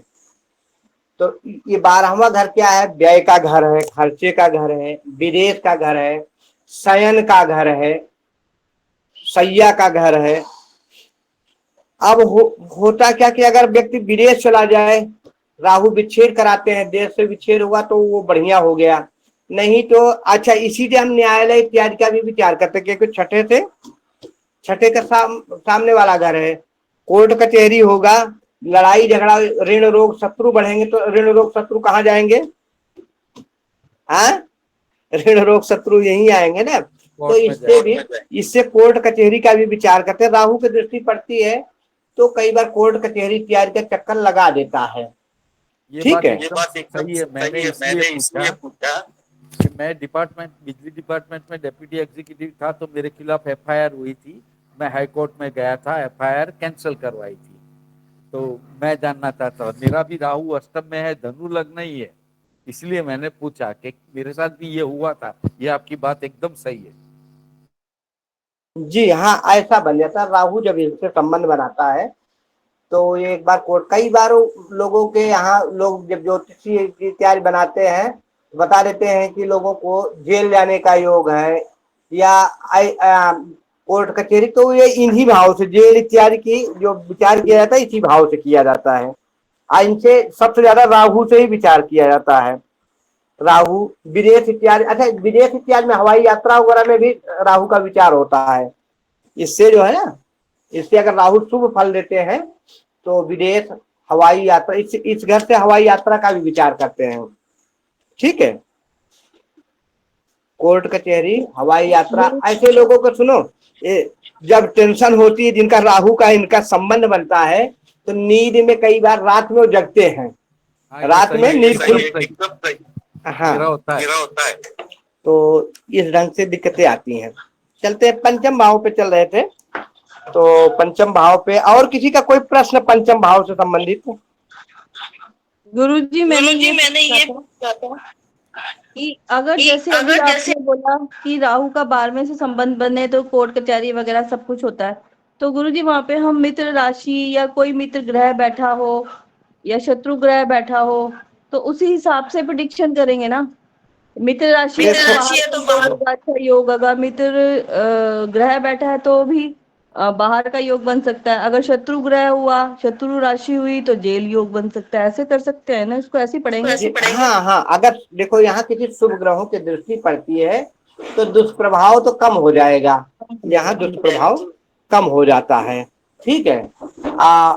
तो ये 12वां घर क्या है? व्यय का घर है, खर्चे का घर है, विदेश का घर है, शयन का घर है, शैया का घर है। अब होता क्या कि अगर व्यक्ति विदेश चला जाए, राहु विच्छेद कराते हैं, देश से विच्छेद हुआ तो वो बढ़िया हो गया, नहीं तो अच्छा। इसीलिए हम न्यायालय इत्यादि का भी विचार करते हैं, क्योंकि छठे का सामने वाला घर है, कोर्ट कचहरी होगा, लड़ाई झगड़ा, ऋण रोग शत्रु बढ़ेंगे, तो ऋण रोग शत्रु कहाँ जाएंगे? हाँ, ऋण रोग शत्रु यही आएंगे ना। तो इससे कोर्ट कचहरी का भी विचार करते हैं। राहु की दृष्टि पड़ती है तो कई बार कोर्ट कचहरी इत्यादि का चक्कर लगा देता है। ठीक है, ये बात एकदम सही है। मैंने इसलिए पूछा कि मैं बिजली डिपार्टमेंट में डेप्यूटी एग्जीक्यूटिव था, तो मेरे खिलाफ एफआईआर हुई थी, मैं हाई कोर्ट में गया था, एफआईआर कैंसिल करवाई थी। तो मैं जानना चाहता हूँ, मेरा भी राहु अष्टम में है, धनु लग्न ही है, इसलिए मैंने पूछा कि मेरे साथ भी ये हुआ था। ये आपकी बात एकदम सही है। जी हाँ, ऐसा बन जाता है। राहु जब इससे संबंध बनाता है तो ये एक बार कोर्ट, कई बार लोगों के यहाँ लोग जब ज्योतिषी इत्यादि बनाते हैं तो बता देते हैं कि लोगों को जेल जाने का योग है या कोर्ट कचहरी, तो ये इन्हीं भाव से जेल इत्यादि की जो विचार किया जाता है, इसी भाव से किया जाता है। इनसे सबसे ज्यादा राहु से ही विचार किया जाता है। राहु विदेश इत्यादि, अच्छा विदेश इत्यादि में हवाई यात्रा वगैरह में भी राहु का विचार होता है। इससे जो है ना, इससे अगर राहु शुभ फल देते हैं तो विदेश, हवाई यात्रा, इस घर से हवाई यात्रा का भी विचार करते हैं। ठीक है, कोर्ट कचहरी, हवाई यात्रा, ऐसे लोगों को सुनो, जब टेंशन होती है, जिनका राहु का इनका संबंध बनता है, तो नींद में कई बार रात में वो जगते हैं, रात में नींद हाँ होता है, तो इस ढंग से दिक्कतें आती हैं। चलते हैं, पंचम भाव पे चल रहे थे, तो पंचम भाव पे और किसी का कोई प्रश्न पंचम भाव से संबंधित? गुरुजी मैंने ये पूछा था कि अगर जैसे अभी आपने बोला कि राहु का 12वें से संबंध बने तो कोर्ट कचहरी वगैरह सब कुछ होता है, तो गुरुजी वहां पे हम मित्र राशि या कोई मित्र ग्रह बैठा हो या शत्रु ग्रह बैठा हो तो उसी हिसाब से प्रेडिक्शन करेंगे ना? मित्र राशि है तो बाहर का अच्छा योग, अगर मित्र ग्रह बैठा है तो भी बाहर का योग बन सकता है, अगर शत्रु ग्रह हुआ, शत्रु राशि हुई तो जेल योग बन सकता है। ऐसे कर सकते हैं ना, इसको ऐसे ही पढ़ेंगे? हाँ हाँ, अगर देखो यहाँ किसी शुभ ग्रहों की दृष्टि पड़ती है तो दुष्प्रभाव तो कम हो जाएगा, यहाँ दुष्प्रभाव कम हो जाता है। ठीक है,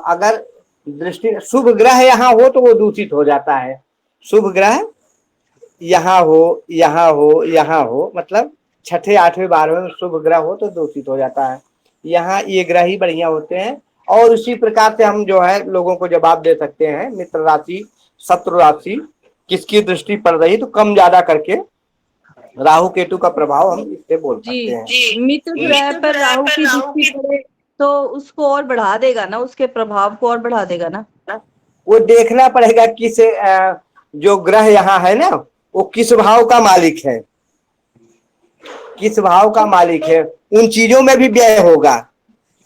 अगर दृष्टि शुभ ग्रह यहाँ हो तो वो दूषित हो जाता है। शुभ ग्रह यहाँ हो, मतलब छठे, 8वें, 12वें में शुभ ग्रह हो तो दूषित हो जाता है। यहाँ ये ग्रह ही बढ़िया होते हैं, और उसी प्रकार से हम जो है लोगों को जवाब दे सकते हैं। मित्र राशि, शत्रु राशि किसकी दृष्टि पड़ रही, तो कम ज्यादा करके राहु केतु का प्रभाव हम इससे बोल सकते हैं। मित्र ग्रह पर राहु की दृष्टि पड़े तो उसको और बढ़ा देगा ना, उसके प्रभाव को और बढ़ा देगा ना? वो देखना पड़ेगा किस जो ग्रह यहाँ है ना, वो किस भाव का मालिक है, किस भाव का मालिक है, उन चीजों में भी व्यय होगा।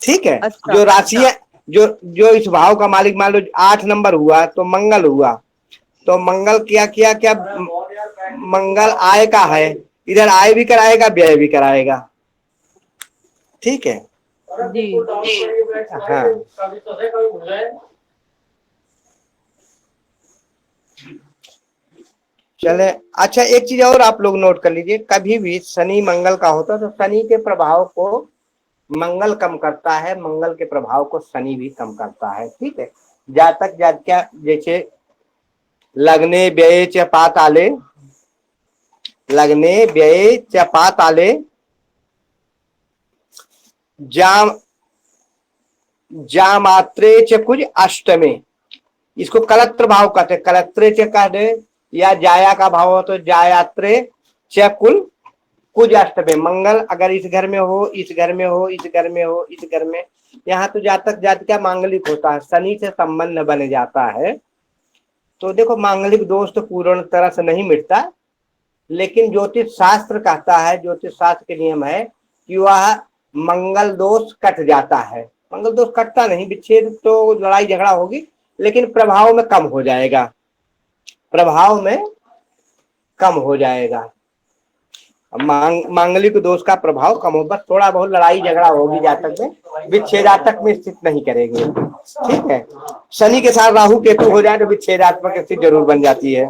ठीक है, अच्छा, जो राशियां जो इस भाव का मालिक, मान लो 8 नंबर हुआ तो मंगल हुआ, तो मंगल क्या मंगल आय का है, इधर आय भी कराएगा व्यय भी कराएगा। ठीक है। जी। हाँ, चले। अच्छा, एक चीज और आप लोग नोट कर लीजिए, कभी भी शनि मंगल का होता है तो शनि के प्रभाव को मंगल कम करता है, मंगल के प्रभाव को शनि भी कम करता है। ठीक है, जातक जातिका जैसे लग्ने व्यय च पाताले, लग्ने व्यय च पाताले जाम जामात्रे च कुछ अष्टमे, इसको कलत्र भाव कहते हैं, कलत्रे च कह दे, या जाया का भाव हो तो जायात्रे च कुल कुछ अष्टमे। मंगल अगर इस घर में हो, इस घर में हो, इस घर में हो, इस घर में, यहाँ तो जातक जातिका मांगलिक होता है, शनि से संबंध बन जाता है। तो देखो, मांगलिक दोष तो पूर्ण तरह से नहीं मिटता, लेकिन ज्योतिष शास्त्र कहता है, ज्योतिष शास्त्र के नियम है कि वह मंगल दोष कट जाता है। मंगल दोष कटता नहीं, विच्छेद तो लड़ाई झगड़ा होगी, लेकिन प्रभाव में कम हो जाएगा, प्रभाव में कम हो जाएगा। मांगलिक दोष का प्रभाव कम हो, बस थोड़ा बहुत लड़ाई झगड़ा होगी जातक में, विच्छेदात्मक में स्थित नहीं करेंगे। ठीक है, शनि के साथ राहु केतु हो जाए तो विच्छेदात्मक स्थिति जरूर बन जाती है।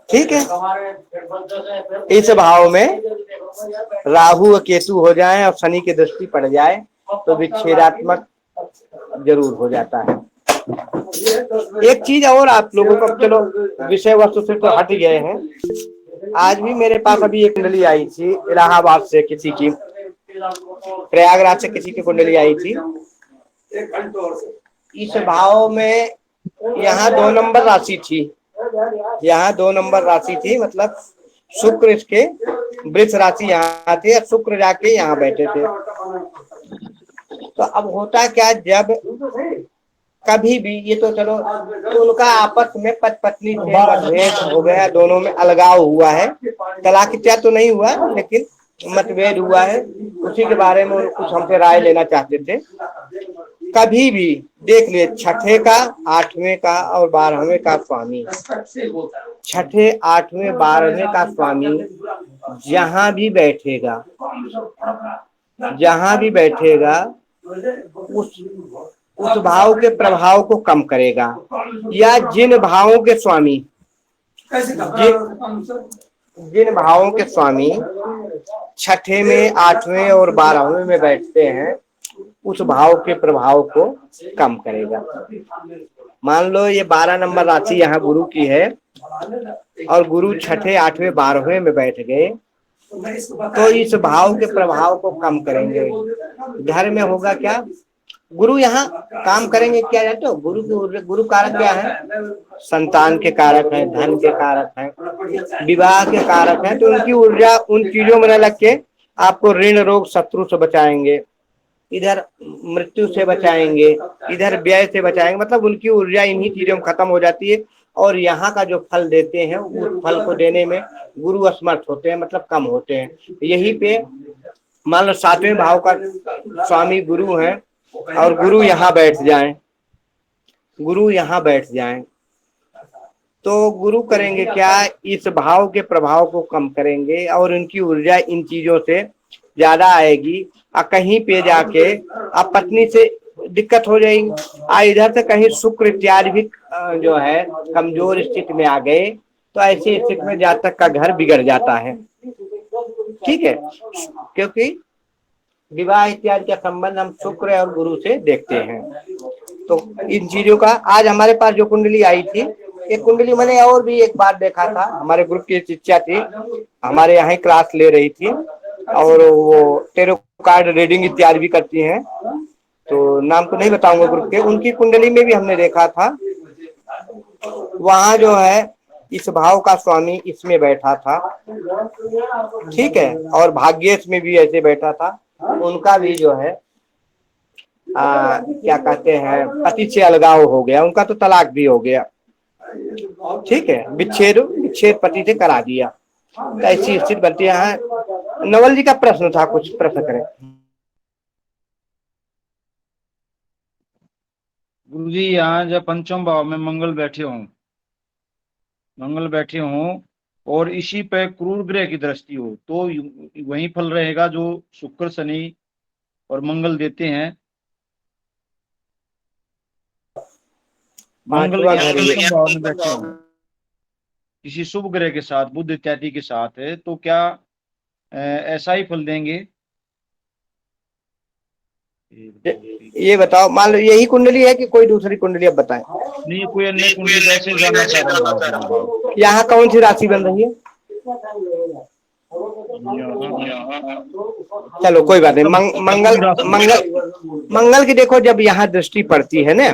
ठीक है, इस भाव में राहु और केतु हो जाए और शनि की दृष्टि पड़ जाए तो विच्छेदात्मक जरूर हो जाता है। एक चीज और आप लोगों को, चलो विषय वस्तु से तो हट गए हैं, आज भी मेरे पास अभी एक कुंडली आई थी इलाहाबाद से, किसी की प्रयागराज से किसी की कुंडली आई थी। इस भाव में यहाँ 2 नंबर राशि थी, यहाँ 2 नंबर राशि थी, मतलब शुक्र इसके वृष राशि यहाँ थे, शुक्र जाके यहाँ बैठे थे। तो अब होता क्या, जब कभी भी ये तो चलो, तो उनका आपस में पति पत्नी से मतभेद हो गया, दोनों में अलगाव हुआ है, तलाक क्या तो नहीं हुआ, लेकिन मतभेद हुआ है, उसी के बारे में कुछ हमसे राय लेना चाहते थे। कभी भी देख लिए, छठे का, 8वें का और 12वें का स्वामी, छठे 8वें 12वें का स्वामी जहां भी बैठेगा, जहां भी बैठेगा उस भाव के प्रभाव को कम करेगा। या जिन भावों के स्वामी, जिन भावों के स्वामी छठे में, 8वें और 12वें में बैठते हैं, उस भाव के प्रभाव को कम करेगा। मान लो ये 12 नंबर राशि यहाँ गुरु की है और गुरु छठे 8वें 12वें में बैठ गए, तो इस भाव के प्रभाव को कम करेंगे। घर में होगा क्या, गुरु यहाँ काम करेंगे क्या जानते हो, गुरु कारक क्या है, संतान के कारक है, धन के कारक है, विवाह के कारक है। तो उनकी ऊर्जा उन चीजों में न लग के आपको ऋण रोग शत्रु से बचाएंगे, इधर मृत्यु से बचाएंगे, इधर व्यय से बचाएंगे, मतलब उनकी ऊर्जा इन्हीं चीजों में खत्म हो जाती है। और यहाँ का जो फल देते हैं उस फल को देने में गुरु असमर्थ होते हैं, मतलब कम होते हैं। यही पे मान लो 7वें भाव का स्वामी गुरु है और गुरु यहाँ बैठ जाएं, गुरु यहाँ बैठ जाएं, तो गुरु करेंगे क्या, इस भाव के प्रभाव को कम करेंगे और उनकी ऊर्जा इन चीजों से ज्यादा आएगी। कहीं पे जाके अब पत्नी से दिक्कत हो जाएगी, इधर से कहीं शुक्र इत्यादि भी जो है कमजोर स्थिति में आ गए, तो ऐसी स्थिति में जातक का घर बिगड़ जाता है। ठीक है, क्योंकि विवाह इत्यादि का संबंध हम शुक्र और गुरु से देखते हैं। तो इन चीजों का आज हमारे पास जो कुंडली आई थी, ये कुंडली मैंने और भी एक बार देखा था, हमारे ग्रुप की शिक्षा थी, हमारे यहाँ क्लास ले रही थी और वो टेरो कार्ड रीडिंग इत्यादि भी करती हैं, तो नाम तो नहीं बताऊंगा ग्रुप के, उनकी कुंडली में भी हमने देखा था, वहां जो है इस भाव का स्वामी इसमें बैठा था। ठीक है, और भाग्येश में भी ऐसे बैठा था, उनका भी जो है क्या कहते हैं, पति से अलगाव हो गया, उनका तो तलाक भी हो गया। ठीक है, विच्छेद पति से करा दिया, तो ऐसी स्थिति बनती है। नवल जी का प्रश्न था, कुछ प्रश्न करें। गुरु जी, यहाँ जब पंचम भाव में मंगल बैठे हों और इसी पे क्रूर ग्रह की दृष्टि हो, तो वही फल रहेगा जो शुक्र शनि और मंगल देते हैं। मंगल पांचवा यहाँ घर ये। पंचम भाव में बैठे हों किसी शुभ ग्रह के साथ, बुध इत्यादि के साथ है, तो क्या ऐसा ही फल देंगे? ये बताओ, मान लो यही कुंडली है कि कोई दूसरी कुंडली, अब बताएं। नहीं, कोई अन्य कुंडली वैसे जानना चाह रहा हूँ भाव। यहाँ कौन सी राशि बन रही है? चलो कोई बात नहीं। मंगल मंगल मंगल की देखो, जब यहाँ दृष्टि पड़ती है ना,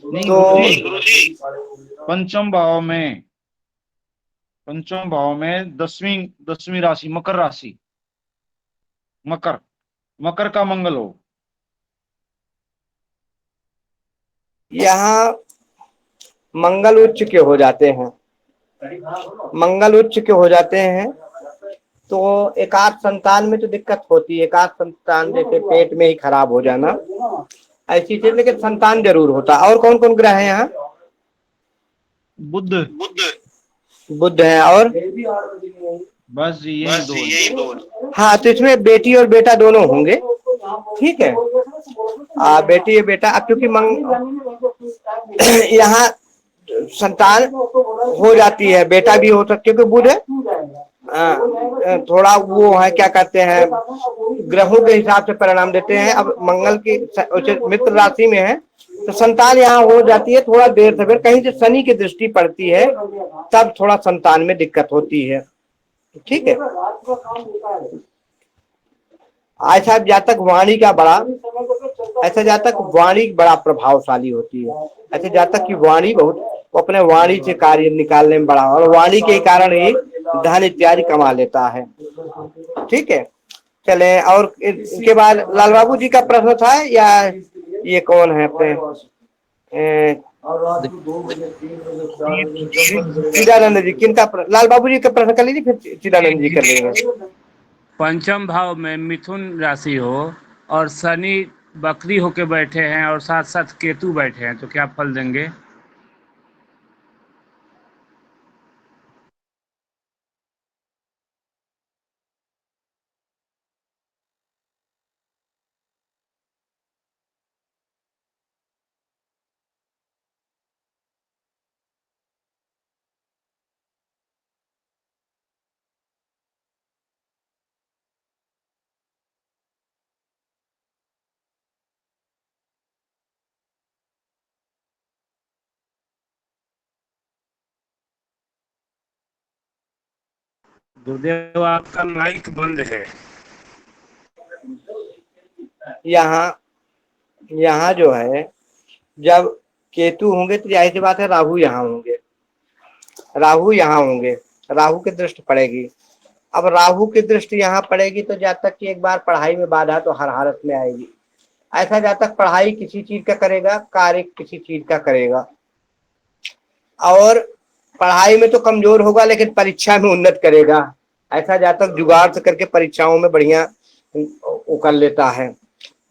नहीं तो गुरुजी, पंचम भाव में दसवीं राशि मकर राशि, मकर का मंगल हो। यहाँ मंगल उच्च के हो जाते हैं, मंगल उच्च के हो जाते हैं, तो एकाध संतान में तो दिक्कत होती है। एकाध संतान जैसे पेट में ही खराब हो जाना, ऐसी चीज, लेकिन संतान जरूर होता। और कौन कौन ग्रह है यहाँ? बुध है, और बस यही दो। हाँ, तो इसमें बेटी और बेटा दोनों होंगे, ठीक है। बेटी और बेटा, अब क्योंकि यहाँ संतान हो जाती है, बेटा भी हो सकता, क्योंकि बुध है थोड़ा वो है, क्या कहते हैं, ग्रहों के हिसाब से परिणाम देते हैं। अब मंगल की मित्र राशि में है, तो संतान यहाँ हो जाती है थोड़ा देर से। फिर कहीं से शनि की दृष्टि पड़ती है, तब थोड़ा संतान में दिक्कत होती है, ठीक है। ऐसा जातक वाणी का बड़ा, ऐसा जातक वाणी बड़ा प्रभावशाली होती है। ऐसे जातक की वाणी बहुत, वो अपने वाणी से कार्य निकालने में बड़ा, और वाणी के कारण ही धन इत्यादि कमा लेता है, ठीक है। चले, और इसके बाद लाल बाबू जी का प्रश्न था, या ये कौन है अपने चिदानंद जी, किनका? लाल बाबू जी का प्रश्न कर लीजिए, फिर चिदानंद जी कर लेंगे। पंचम भाव में मिथुन राशि हो और शनि बकरी होके बैठे हैं और साथ साथ केतु बैठे हैं, तो क्या फल देंगे? गुरुदेव आपका माइक बंद है। यहाँ जो है, जब केतु होंगे तो जाहिर सी बात है राहु यहाँ होंगे, राहु की दृष्टि पड़ेगी। अब राहु की दृष्टि यहाँ पड़ेगी तो जातक की एक बार पढ़ाई में बाधा तो हर हालत में आएगी। ऐसा जातक पढ़ाई किसी चीज का करेगा, कार्य किसी चीज का करेगा, और पढ़ाई में तो कमजोर होगा लेकिन परीक्षा में उन्नत करेगा। ऐसा जातक जुगाड़ से करके परीक्षाओं में बढ़िया कर लेता है।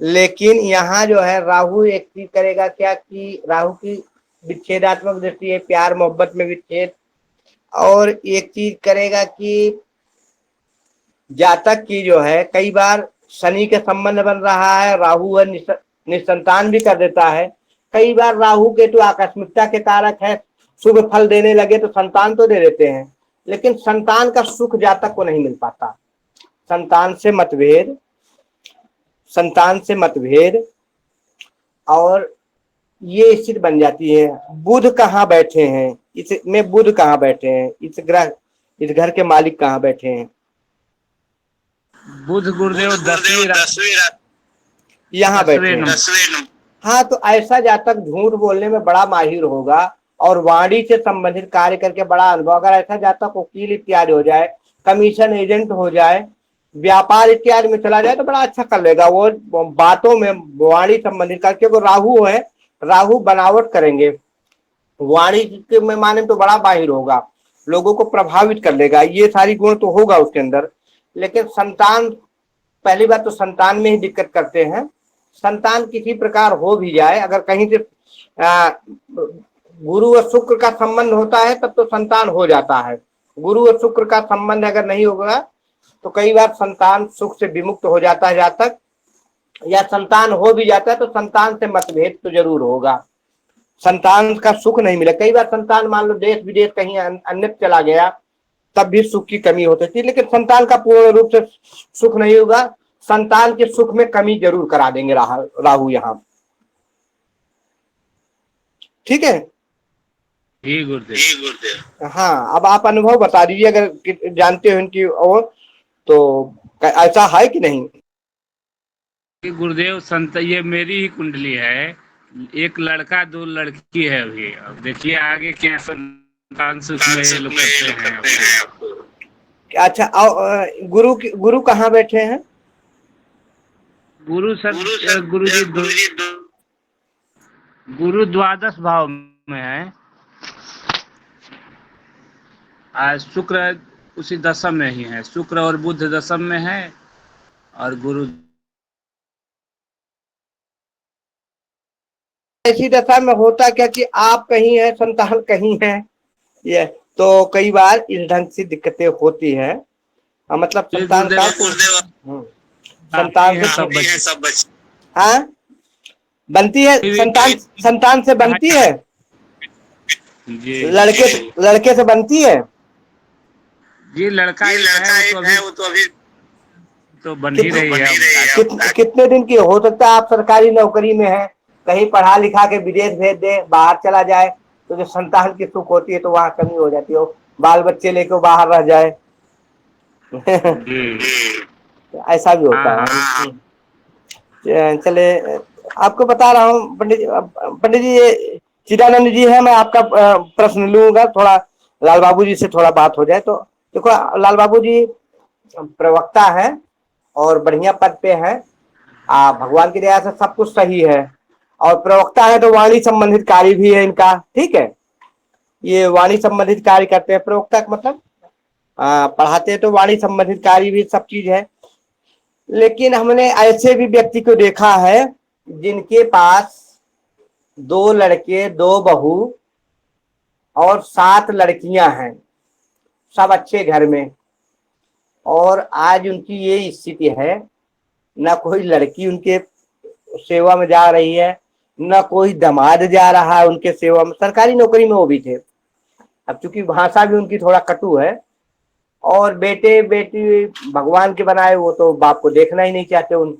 लेकिन यहाँ जो है राहु एक चीज करेगा क्या, कि राहु की विच्छेदात्मक दृष्टि है, प्यार मोहब्बत में विच्छेद। और एक चीज करेगा कि जातक की जो है, कई बार शनि के संबंध बन रहा है, राहु है निसंतान भी कर देता है। कई बार राहु के तो आकस्मिकता के कारक है, शुभ फल देने लगे तो संतान तो दे देते हैं, लेकिन संतान का सुख जातक को नहीं मिल पाता। संतान से मतभेद और ये स्थिति बन जाती है। बुध कहाँ बैठे हैं, इसमें बुध कहाँ बैठे हैं, इस घर के मालिक कहाँ बैठे हैं? बुध गुरुदेव 10वीं यहाँ बैठे हैं। हाँ, तो ऐसा जातक झूठ बोलने में बड़ा माहिर होगा और वाणी से संबंधित कार्य करके बड़ा अनुभव। अगर ऐसा जातक वकील इत्यादि हो जाए, कमीशन एजेंट हो जाए, व्यापार इत्यादि में चला जाए तो बड़ा अच्छा कर लेगा वो बातों में, वाणी संबंधित करके। वो राहु है, राहु बनावट करेंगे, वाणी के में माने तो बड़ा माहिर होगा, लोगों को प्रभावित कर लेगा, ये सारी गुण तो होगा उसके अंदर। लेकिन संतान, पहली बात तो संतान में ही दिक्कत करते हैं। संतान किसी प्रकार हो भी जाए, अगर कहीं से गुरु और शुक्र का संबंध होता है तब तो संतान हो जाता है। गुरु और शुक्र का संबंध अगर नहीं होगा तो कई बार संतान सुख से विमुक्त हो जाता है जातक। या संतान हो भी जाता है तो संतान से मतभेद तो जरूर होगा, संतान का सुख नहीं मिला। कई बार संतान मान लो देश विदेश कहीं अन्य चला गया तब भी सुख की कमी होती थी, लेकिन संतान का पूर्ण रूप से सुख नहीं होगा, संतान के सुख में कमी जरूर करा देंगे राहु यहाँ। ठीक है जी गुरुदेव। हाँ, अब आप अनुभव बता दीजिए अगर जानते हो इनकी और, तो ऐसा है कि नहीं? गुरुदेव संत ये मेरी ही कुंडली है, एक लड़का 2 लड़की है अभी। अब देखिए आगे क्या संतान सुख में ये लोग करते हैं। अच्छा, गुरु कहाँ बैठे हैं? गुरु सर गुरु जी गुरु द्वादश भाव में है, आज शुक्र उसी दशम में ही है, शुक्र और बुध दशम में है और गुरु ऐसी दशा में होता क्या कि आप कहीं है संतान कहीं है, ये तो कई बार इस ढंग से दिक्कतें होती है। मतलब संतान का संतान से सब बच्चे हाँ बनती है, संतान से बनती है, लड़के से बनती है जी। लड़का है वो तो अभी तो बन ही रही है। कितने दिन की हो सकता है आप सरकारी नौकरी में है, कहीं पढ़ा लिखा के विदेश भेज दे, बाहर चला जाए, तो जो संतान की सुख होती है तो वहां कमी हो जाती है, बाल बच्चे लेके बाहर रह जाए। ऐसा भी होता है। चले आपको बता रहा हूँ पंडित जी, ये चिदानंद जी है, मैं आपका प्रश्न लूंगा, थोड़ा लाल बाबू जी से थोड़ा बात हो जाए। तो देखो लाल बाबू जी प्रवक्ता है और बढ़िया पद पे है, भगवान की दया से सब कुछ सही है, और प्रवक्ता है तो वाणी संबंधित कार्य भी है इनका। ठीक है, ये वाणी संबंधित कार्य करते हैं, प्रवक्ता का मतलब पढ़ाते हैं तो वाणी संबंधित कार्य भी सब चीज है। लेकिन हमने ऐसे भी व्यक्ति को देखा है जिनके पास 2 लड़के 2 बहू और 7 लड़कियां हैं, सब अच्छे घर में, और आज उनकी ये स्थिति है, ना कोई लड़की उनके सेवा में जा रही है, ना कोई दामाद जा रहा है उनके सेवा में। सरकारी नौकरी में वो भी थे, अब चूंकि भाषा भी उनकी थोड़ा कटु है, और बेटे बेटी भगवान के बनाए, वो तो बाप को देखना ही नहीं चाहते, उन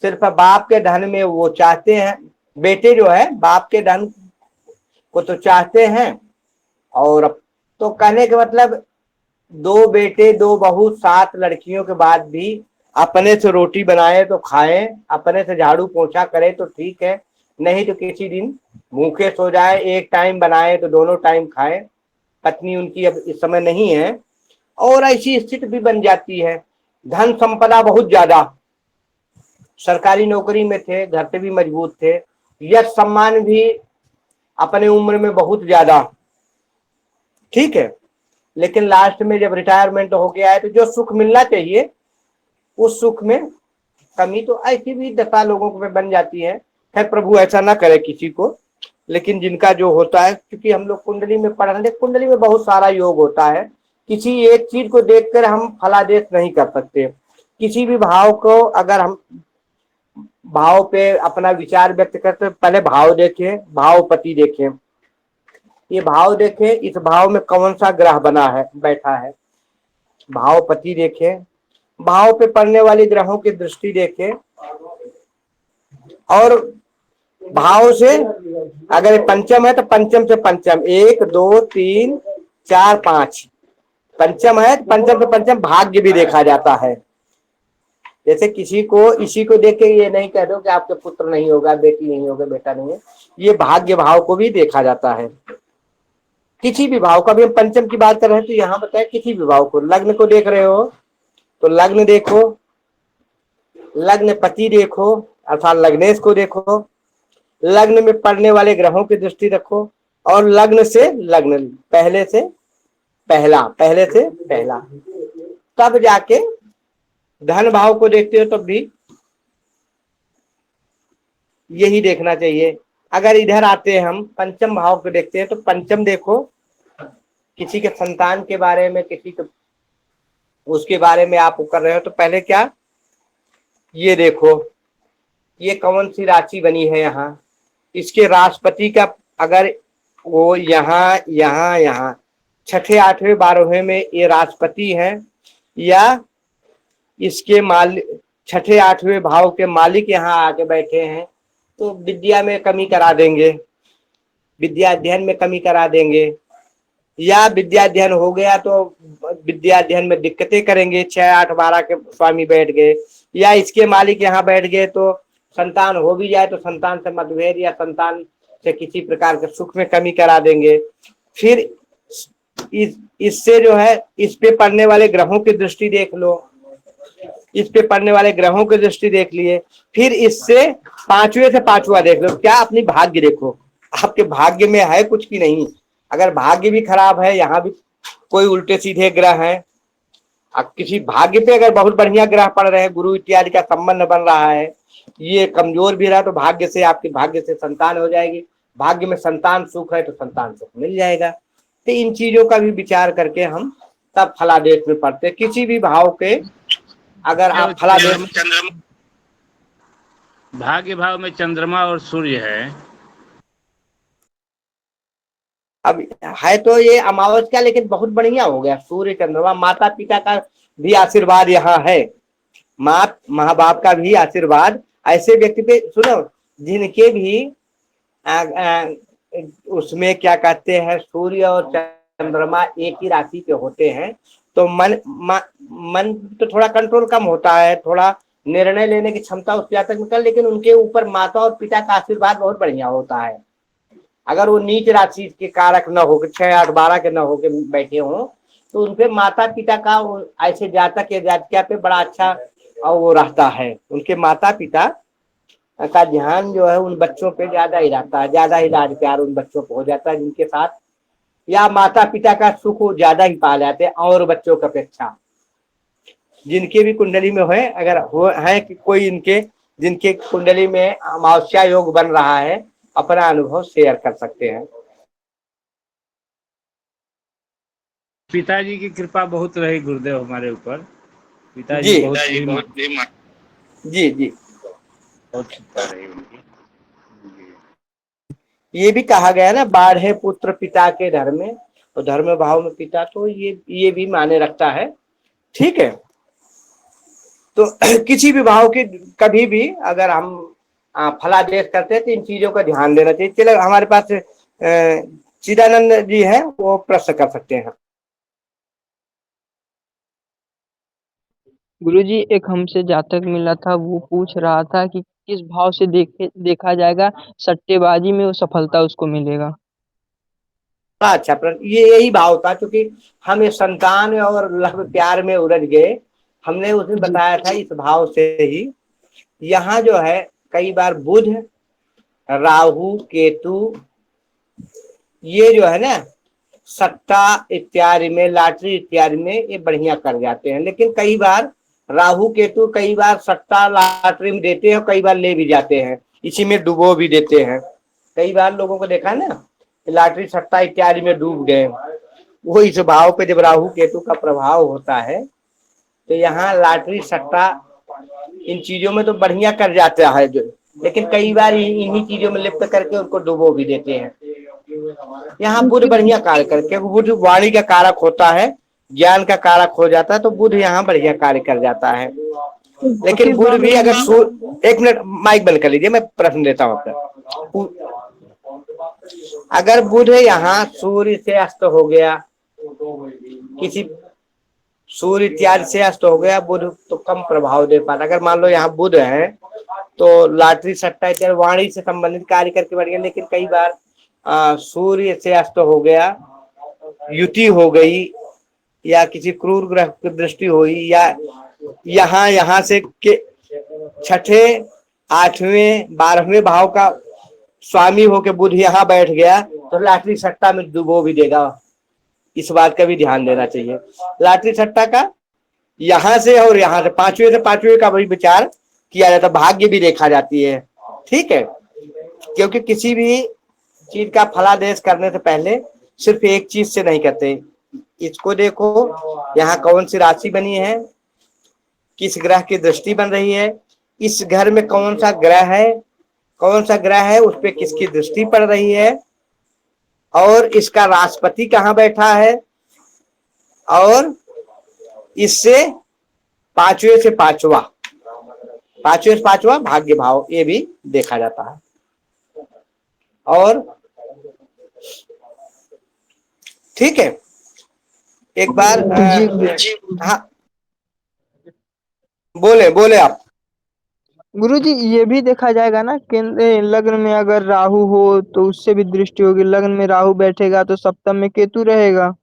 सिर्फ बाप के धन में वो चाहते हैं, बेटे जो है बाप के धन को तो चाहते हैं। और तो कहने के मतलब 2 बेटे 2 बहू 7 लड़कियों के बाद भी अपने से रोटी बनाए तो खाए, अपने से झाड़ू पोछा करे तो ठीक है, नहीं तो किसी दिन भूखे सो जाए, एक टाइम बनाए तो दोनों टाइम खाए। पत्नी उनकी अब इस समय नहीं है, और ऐसी स्थिति भी बन जाती है। धन संपदा बहुत ज्यादा, सरकारी नौकरी में थे, घर पे भी मजबूत थे, यश सम्मान भी अपने उम्र में बहुत ज्यादा, ठीक है, लेकिन लास्ट में जब रिटायरमेंट हो गया है तो जो सुख मिलना चाहिए उस सुख में कमी, तो ऐसी भी दशा लोगों को बन जाती है। खैर प्रभु ऐसा ना करे किसी को, लेकिन जिनका जो होता है, क्योंकि हम लोग कुंडली में पढ़ रहे, कुंडली में बहुत सारा योग होता है, किसी एक चीज को देखकर हम फलादेश नहीं कर सकते। किसी भी भाव को अगर हम भाव पे अपना विचार व्यक्त करते, पहले भाव देखें, भावपति देखें, ये भाव देखें, इस भाव में कौन सा ग्रह बना है, बैठा है, भावपति देखें, भाव पे पड़ने वाली ग्रहों की दृष्टि देखें, और भाव से अगर पंचम है तो पंचम से पंचम, 1 2 3 4 5 पंचम है, पंचम से पंचम भाग्य भी देखा जाता है। जैसे किसी को इसी को देख के ये नहीं कह दो कि आपके पुत्र नहीं होगा, बेटी नहीं होगा, बेटा नहीं है, ये भाग्य भाव को भी देखा जाता है। किसी भी भाव का भी, हम पंचम की बात कर रहे हैं तो यहाँ बताए किसी भी भाव को, लग्न को देख रहे हो तो लग्न देखो, लग्न पति देखो अर्थात लग्नेश को देखो, लग्न में पड़ने वाले ग्रहों की दृष्टि रखो, और लग्न से लग्न, पहले से पहला, तब जाके धन भाव को देखते हो तब भी यही देखना चाहिए। अगर इधर आते हैं हम पंचम भाव को देखते हैं तो पंचम देखो, किसी के संतान के बारे में, किसी के उसके बारे में आप कर रहे हो तो पहले क्या ये देखो ये कौन सी राशि बनी है यहाँ, इसके राष्ट्रपति का अगर वो यहाँ छठे 8वें 12वें में ये राष्ट्रपति है, या इसके मालिक छठे 8वें भाव के मालिक यहाँ आके बैठे हैं, तो विद्या में कमी करा देंगे, विद्या अध्ययन में कमी करा देंगे, या विद्या अध्ययन हो गया तो विद्या अध्ययन में दिक्कतें करेंगे। 6 8 12 के स्वामी बैठ गए, या इसके मालिक यहाँ बैठ गए तो संतान हो भी जाए तो संतान से मतभेद या संतान से किसी प्रकार के सुख में कमी करा देंगे। फिर इससे जो है इस पे पड़ने वाले ग्रहों की दृष्टि देख लो, इस पे पड़ने वाले ग्रहों की दृष्टि देख लिए, फिर इससे 5वें से 5वां देख लो। क्या अपनी भाग्य देखो, आपके भाग्य में है कुछ की नहीं। अगर भाग्य भी खराब है, यहाँ भी कोई उल्टे सीधे ग्रह है, अब किसी भाग्य पे अगर बहुत बढ़िया ग्रह पड़ रहे हैं, गुरु इत्यादि का संबंध बन रहा है, ये कमजोर भी रहा तो भाग्य से आपकी भाग्य से संतान हो जाएगी। भाग्य में संतान सुख है तो संतान सुख मिल जाएगा। तो इन चीजों का भी विचार करके हम तब फलादेश में पढ़ते हैं। किसी भी भाव के अगर आप फलादेश, भाग्य भाव में चंद्रमा और सूर्य है, अब है तो ये अमावस्या, लेकिन बहुत बढ़िया हो गया। सूर्य चंद्रमा, माता पिता का भी आशीर्वाद यहाँ है, माँ बाप का भी आशीर्वाद ऐसे व्यक्ति पे। सुनो, जिनके भी उसमें क्या कहते हैं, सूर्य और चंद्रमा एक ही राशि के होते हैं, तो मन तो थोड़ा कंट्रोल कम होता है, थोड़ा निर्णय लेने की क्षमता उस जातक में कम, लेकिन उनके ऊपर माता और पिता का आशीर्वाद बहुत बढ़िया होता है। अगर वो नीच राशि के कारक न हो, 6 8 12 के न हो के बैठे हों, तो उनपे माता पिता का ऐसे जातक या जातिका पे बड़ा अच्छा वो रहता है। उनके माता पिता का ध्यान जो है उन बच्चों पे ज्यादा ही रहता है, ज्यादा ही लाड प्यार उन बच्चों को हो जाता है जिनके साथ, या माता पिता का सुख ज्यादा ही पा जाते हैं और बच्चों की अपेक्षा। जिनके भी कुंडली में है, अगर हो है कि कोई इनके जिनके कुंडली में अमावस्या योग बन रहा है, अपना अनुभव शेयर कर सकते हैं। पिताजी की कृपा बहुत रही गुरुदेव हमारे ऊपर, पिताजी जी बहुत जी जी बहुत कृपा रही उनकी। ये भी कहा गया ना, बाढ़े पुत्र पिता के धर्म में, तो धर्म भाव में पिता, तो ये भी माने रखता है। ठीक है, तो किसी भी भाव के कभी भी अगर हम फलादेश करते हैं तो इन चीजों का ध्यान देना चाहिए। चलो, हमारे पास चिदानंद जी है, वो प्रश्न कर सकते हैं। गुरुजी, एक हमसे जातक मिला था, वो पूछ रहा था कि किस भाव से देखा जाएगा सट्टेबाजी में वो सफलता उसको मिलेगा। अच्छा प्रश्न, ये यही भाव था, क्योंकि हम ये संतान और लव प्यार में उलझ गए। हमने उसमें बताया था इस भाव से ही। यहाँ जो है कई बार बुध, राहु, केतु, ये जो है ना सट्टा इत्यादि में, लॉटरी इत्यादि में ये बढ़िया कर जाते हैं। लेकिन कई बार राहु केतु कई बार सट्टा लॉटरी में देते हैं, कई बार ले भी जाते हैं, इसी में डुबो भी देते हैं। कई बार लोगों को देखा ना, लॉटरी सट्टा इत्यादि में डूब गए। वो इस भाव पे जब राहु केतु का प्रभाव होता है, तो यहाँ लॉटरी सट्टा इन चीजों में तो बढ़िया कर जाता है जो, लेकिन कई बार इन्हीं चीजों में लिप्त करके उनको डुबो भी देते हैं। यहाँ बुध बढ़िया कार्य करके, बुध वाणी का कारक होता है, ज्ञान का कारक हो जाता है, तो बुध यहाँ बढ़िया कार्य कर जाता है। लेकिन बुध भी अगर एक मिनट माइक बंद कर लीजिए, मैं प्रश्न देता हूँ आपका। अगर बुध यहाँ सूर्य से अस्त हो गया, किसी सूर्य इत्यादि से अस्त हो गया, बुध तो कम प्रभाव दे पाता। अगर मान लो यहाँ बुध है तो लॉटरी सट्टा इत्यादि वाणी से संबंधित कार्य करके बढ़ गया। लेकिन कई बार सूर्य से अस्त हो गया, युति हो गई, या किसी क्रूर ग्रह की दृष्टि हुई, या यहाँ से के 6ठे 8वें 12वें भाव का स्वामी होके बुध यहाँ बैठ गया, तो लॉटरी सट्टा में डुबो भी देगा। इस बात का भी ध्यान देना चाहिए। लॉटरी सट्टा का यहाँ से और यहाँ से 5वें से 5वें का भी विचार किया जाता, भाग्य भी देखा जाती है। ठीक है, क्योंकि किसी भी चीज का फलादेश करने से पहले सिर्फ एक चीज से नहीं करते। इसको देखो, यहाँ कौन सी राशि बनी है, किस ग्रह की दृष्टि बन रही है, इस घर में कौन सा ग्रह है, कौन सा ग्रह है, उस पे किसकी दृष्टि पड़ रही है, और इसका राष्ट्रपति कहाँ बैठा है, और इससे पांचवें से पांचवा भाग्य भाव ये भी देखा जाता है। और ठीक है, एक बार हाँ बोले आप। गुरुजी ये भी देखा जाएगा ना कि लग्न में अगर राहु हो तो उससे भी दृष्टि होगी, लग्न में राहु बैठेगा तो सप्तम में केतु रहेगा,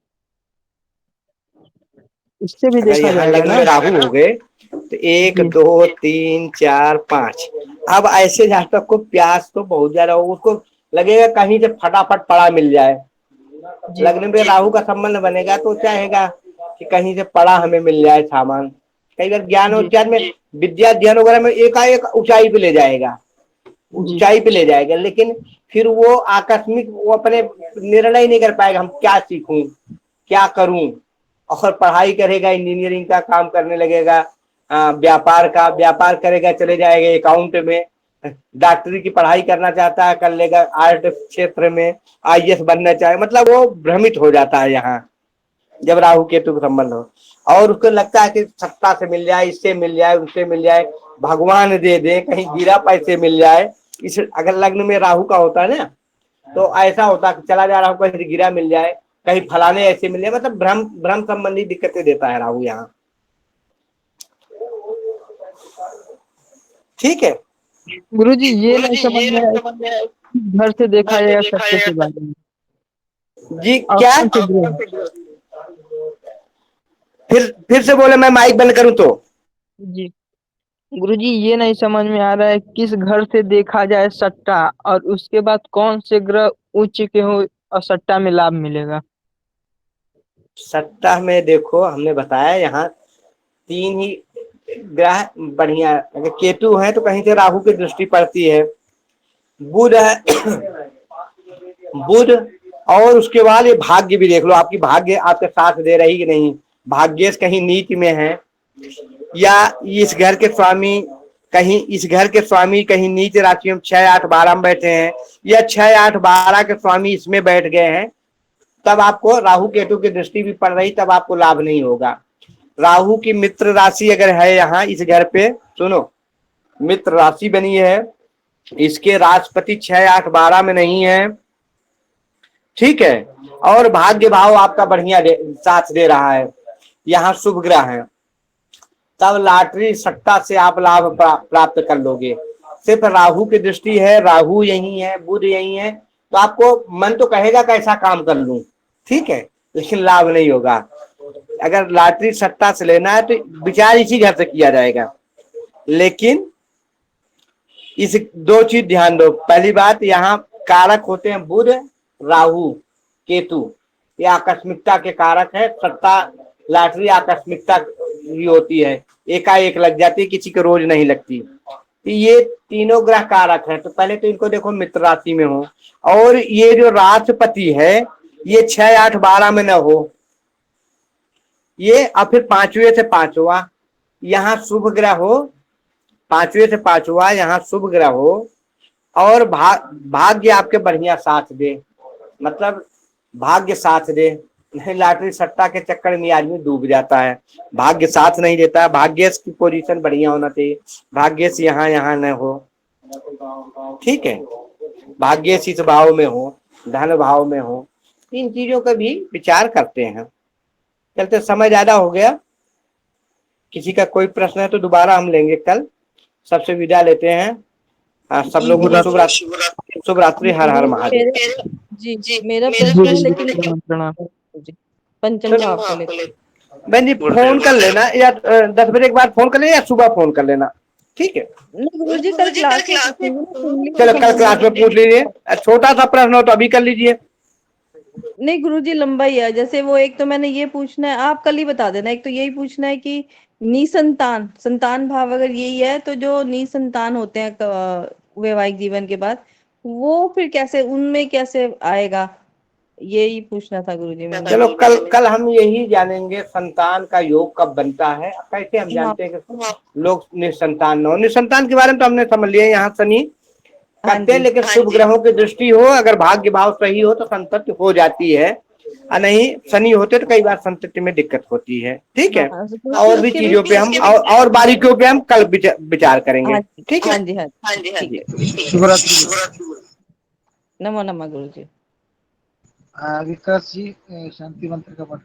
इससे भी अगर देखा यहाँ जाएगा लग्न ना। में राहु हो गए तो 1 जी 2 3 4 5, अब ऐसे जातक को प्यास तो बहुत ज्यादा हो, उसको लगेगा कहीं से फटाफट पड़ा मिल जाए। जी लग्न में राहु का संबंध बनेगा तो चाहेगा कि कहीं से पड़ा हमें मिल जाए सामान। कई बार ज्ञान और जी ज्ञान में विद्या ध्यान वगैरह में एकाएक ऊंचाई पे ले जाएगा, जी ऊंचाई पे ले जाएगा, लेकिन फिर वो आकस्मिक वो अपने निर्णय नहीं कर पाएगा, हम क्या सीखूं क्या करूं, और पढ़ाई करेगा, इंजीनियरिंग का काम करने लगेगा, व्यापार करेगा, चले जाएगा अकाउंट में, डॉक्टरी की पढ़ाई करना चाहता है कर लेगा, आर्ट क्षेत्र में आईएएस बनना चाहे, मतलब वो भ्रमित हो जाता है यहाँ जब राहु केतु का संबंध हो। और उसको लगता है कि सत्ता से मिल जाए, इससे मिल जाए, उससे मिल जाए, भगवान दे दे, कहीं गिरा पैसे मिल जाए। इस अगर लग्न में राहु का होता है ना तो ऐसा होता है चला जा रहा हूँ कहीं गिरा मिल जाए, कहीं फलाने ऐसे मिल जाए, मतलब भ्रम संबंधी दिक्कतें देता है राहु यहाँ। ठीक है गुरुजी ये नहीं समझ में आया घर से देखा जाएगा सत्य के बारे में, जी और क्या, कौन से ग्रह। फिर से बोले, मैं माइक बंद करूं तो। जी गुरुजी ये नहीं समझ में आ रहा है किस घर से देखा जाए सट्टा, और उसके बाद कौन से ग्रह उच्च के हो और सट्टा में लाभ मिलेगा। सट्टा में देखो हमने बताया यहाँ 3 ही ग्रह बढ़िया, अगर केतु है तो कहीं से राहु की दृष्टि पड़ती है, बुध है बुध, और उसके बाद ये भाग्य भी देख लो, आपकी भाग्य आपके साथ दे रही कि नहीं, भाग्य कहीं नीच में है, या इस घर के स्वामी कहीं नीच राशि में 6 8 12 में बैठे हैं, या 6 8 12 के स्वामी इसमें बैठ गए हैं, तब आपको राहु केतु की दृष्टि भी पड़ रही, तब आपको लाभ नहीं होगा। राहु की मित्र राशि अगर है यहाँ इस घर पे, सुनो मित्र राशि बनी है, इसके राष्ट्रपति 6 8 12 में नहीं है, ठीक है, और भाग्य भाव आपका बढ़िया साथ दे रहा है, यहाँ शुभ ग्रह है, तब लॉटरी सट्टा से आप लाभ प्राप्त कर लोगे। सिर्फ राहु की दृष्टि है, राहु यही है, बुध यही है, तो आपको मन तो कहेगा कैसा काम कर लूं, ठीक है, लेकिन लाभ नहीं होगा। अगर लॉटरी सट्टा से लेना है तो विचार इसी घर से किया जाएगा, लेकिन इस 2 चीज ध्यान दो। पहली बात, यहाँ कारक होते हैं बुध राहु केतु, ये आकस्मिकता के कारक है, सट्टा लॉटरी आकस्मिकता ही होती है, एकाएक लग जाती है, किसी को रोज नहीं लगती। तो ये तीनों ग्रह कारक है, तो पहले तो इनको देखो मित्र राशि में हो, और ये जो राष्ट्रपति है ये 6 8 12 में न हो, ये और फिर 5वें से 5वां यहाँ शुभ ग्रह हो, 5वें से 5वां यहाँ शुभ ग्रह हो, और भाग्य आपके बढ़िया साथ दे, मतलब भाग्य साथ दे, नहीं लॉटरी सट्टा के चक्कर में आदमी डूब जाता है, भाग्य साथ नहीं देता है, भाग्य की पोजीशन बढ़िया होना चाहिए, भाग्य से यहाँ न हो, ठीक है, भाग्य इस भाव में हो, धन भाव में हो, इन चीजों का भी विचार करते हैं। चलते समय ज्यादा हो गया, किसी का कोई प्रश्न है तो दोबारा हम लेंगे कल। सबसे विदा लेते हैं, सब लोगों को शुभ रात्रि, हर हर महादेव। जी मेरा प्रश्न है, लेकिन प्रणाम। पंचम भाव को लेकर बहन जी फोन कर लेना, या 10 बजे के बाद फोन कर लेना, या सुबह फोन कर लेना, ठीक है। गुरुजी कल क्लास में चलो कल क्लास में पूछ लीजिए, छोटा सा प्रश्न हो तो अभी कर लीजिए। नहीं गुरुजी लंबा ही है, जैसे वो एक तो मैंने ये पूछना है, आप कल ही बता देना, एक तो यही पूछना है कि निसंतान संतान भाव अगर यही है तो जो निसंतान होते हैं वैवाहिक जीवन के बाद, वो फिर कैसे उनमें कैसे आएगा, यही पूछना था गुरुजी मैंने। चलो कल कल हम यही जानेंगे संतान का योग कब बनता है। कैसे हम जानते हैं कि लोग निसंतान न हो। निसंतान के बारे में तो हमने समझ लिया, यहाँ शनि करते हैं, लेकिन शुभ ग्रहों की दृष्टि हो, अगर भाग्य भाव सही हो तो संतति हो जाती है, और नहीं शनि होते तो कई बार संतति में दिक्कत होती है। ठीक है, और भी चीजों पे हम और बारीकियों पे हम कल विचार करेंगे। ठीक है, हाँ जी, हाँ जी, ठीक है। शुभरात्रि। नमो नमः गुरुजी। विकास जी शांति मंत्र का पाठ।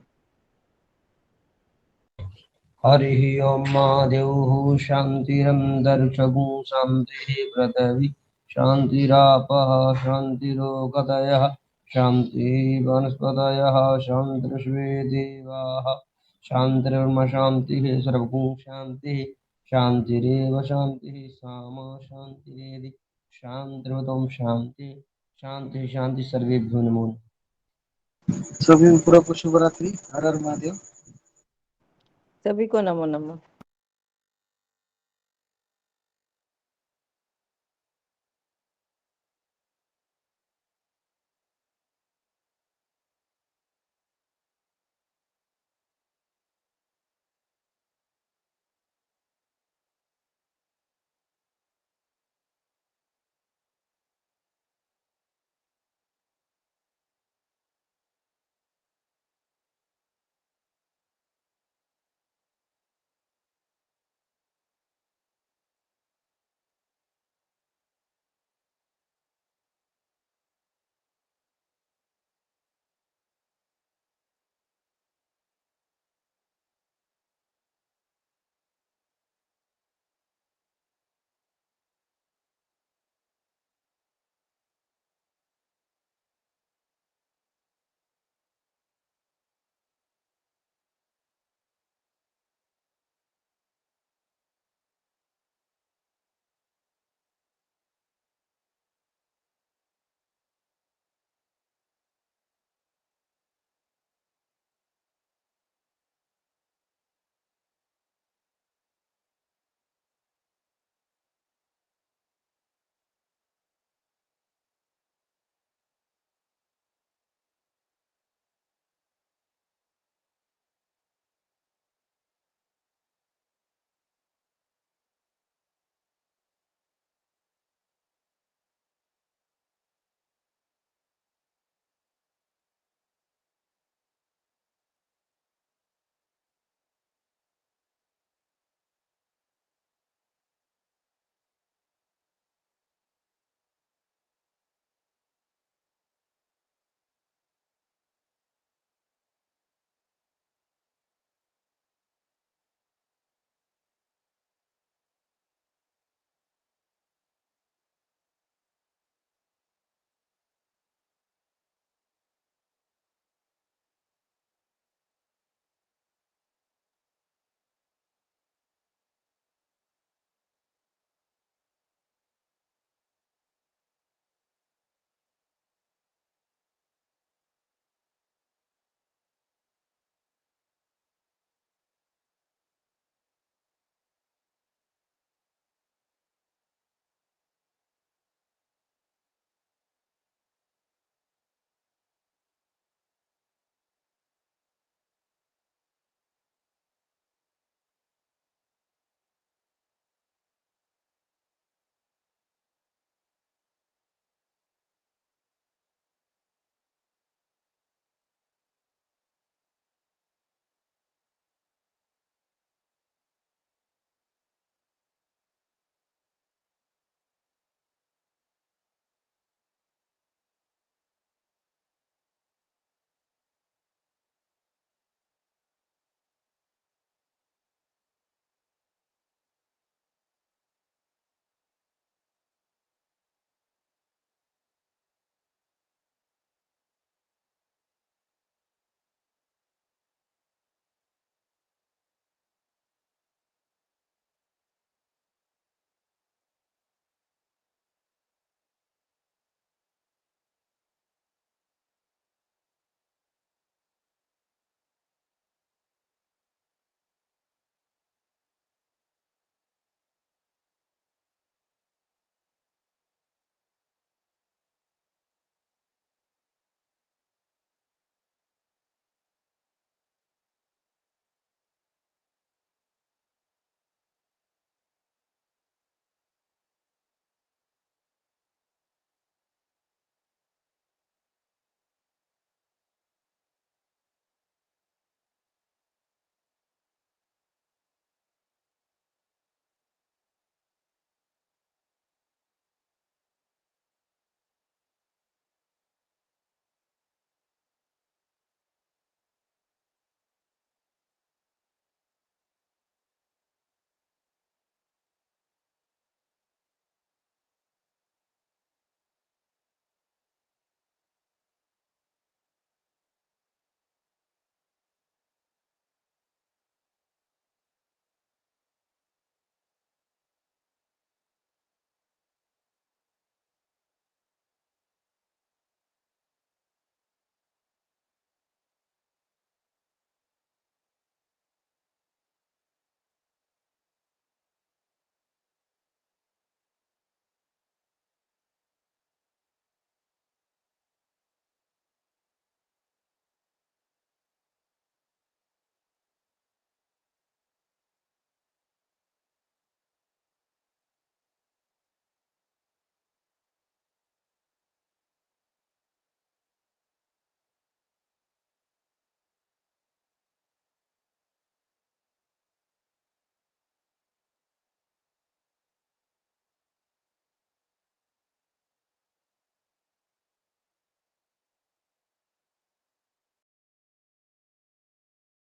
हरि ओम महादेव शांतिरंतरिक्षगु शांति पृथ्वी शांतिरापः शांतिरोगतयः शांति वनस्पतयः शांतिर्विश्वे देवाः शांतिर्ब्रह्म शांतिः सर्वगुण शांतिः शांतिरेव शांतिः सामा शांतिरेधि शांतिर्वतम शांति शांति शांति सर्वेभ्यो नमो सभी पूरा शुभरात्रि। हर हर महादेव। सभी को नमो नमः।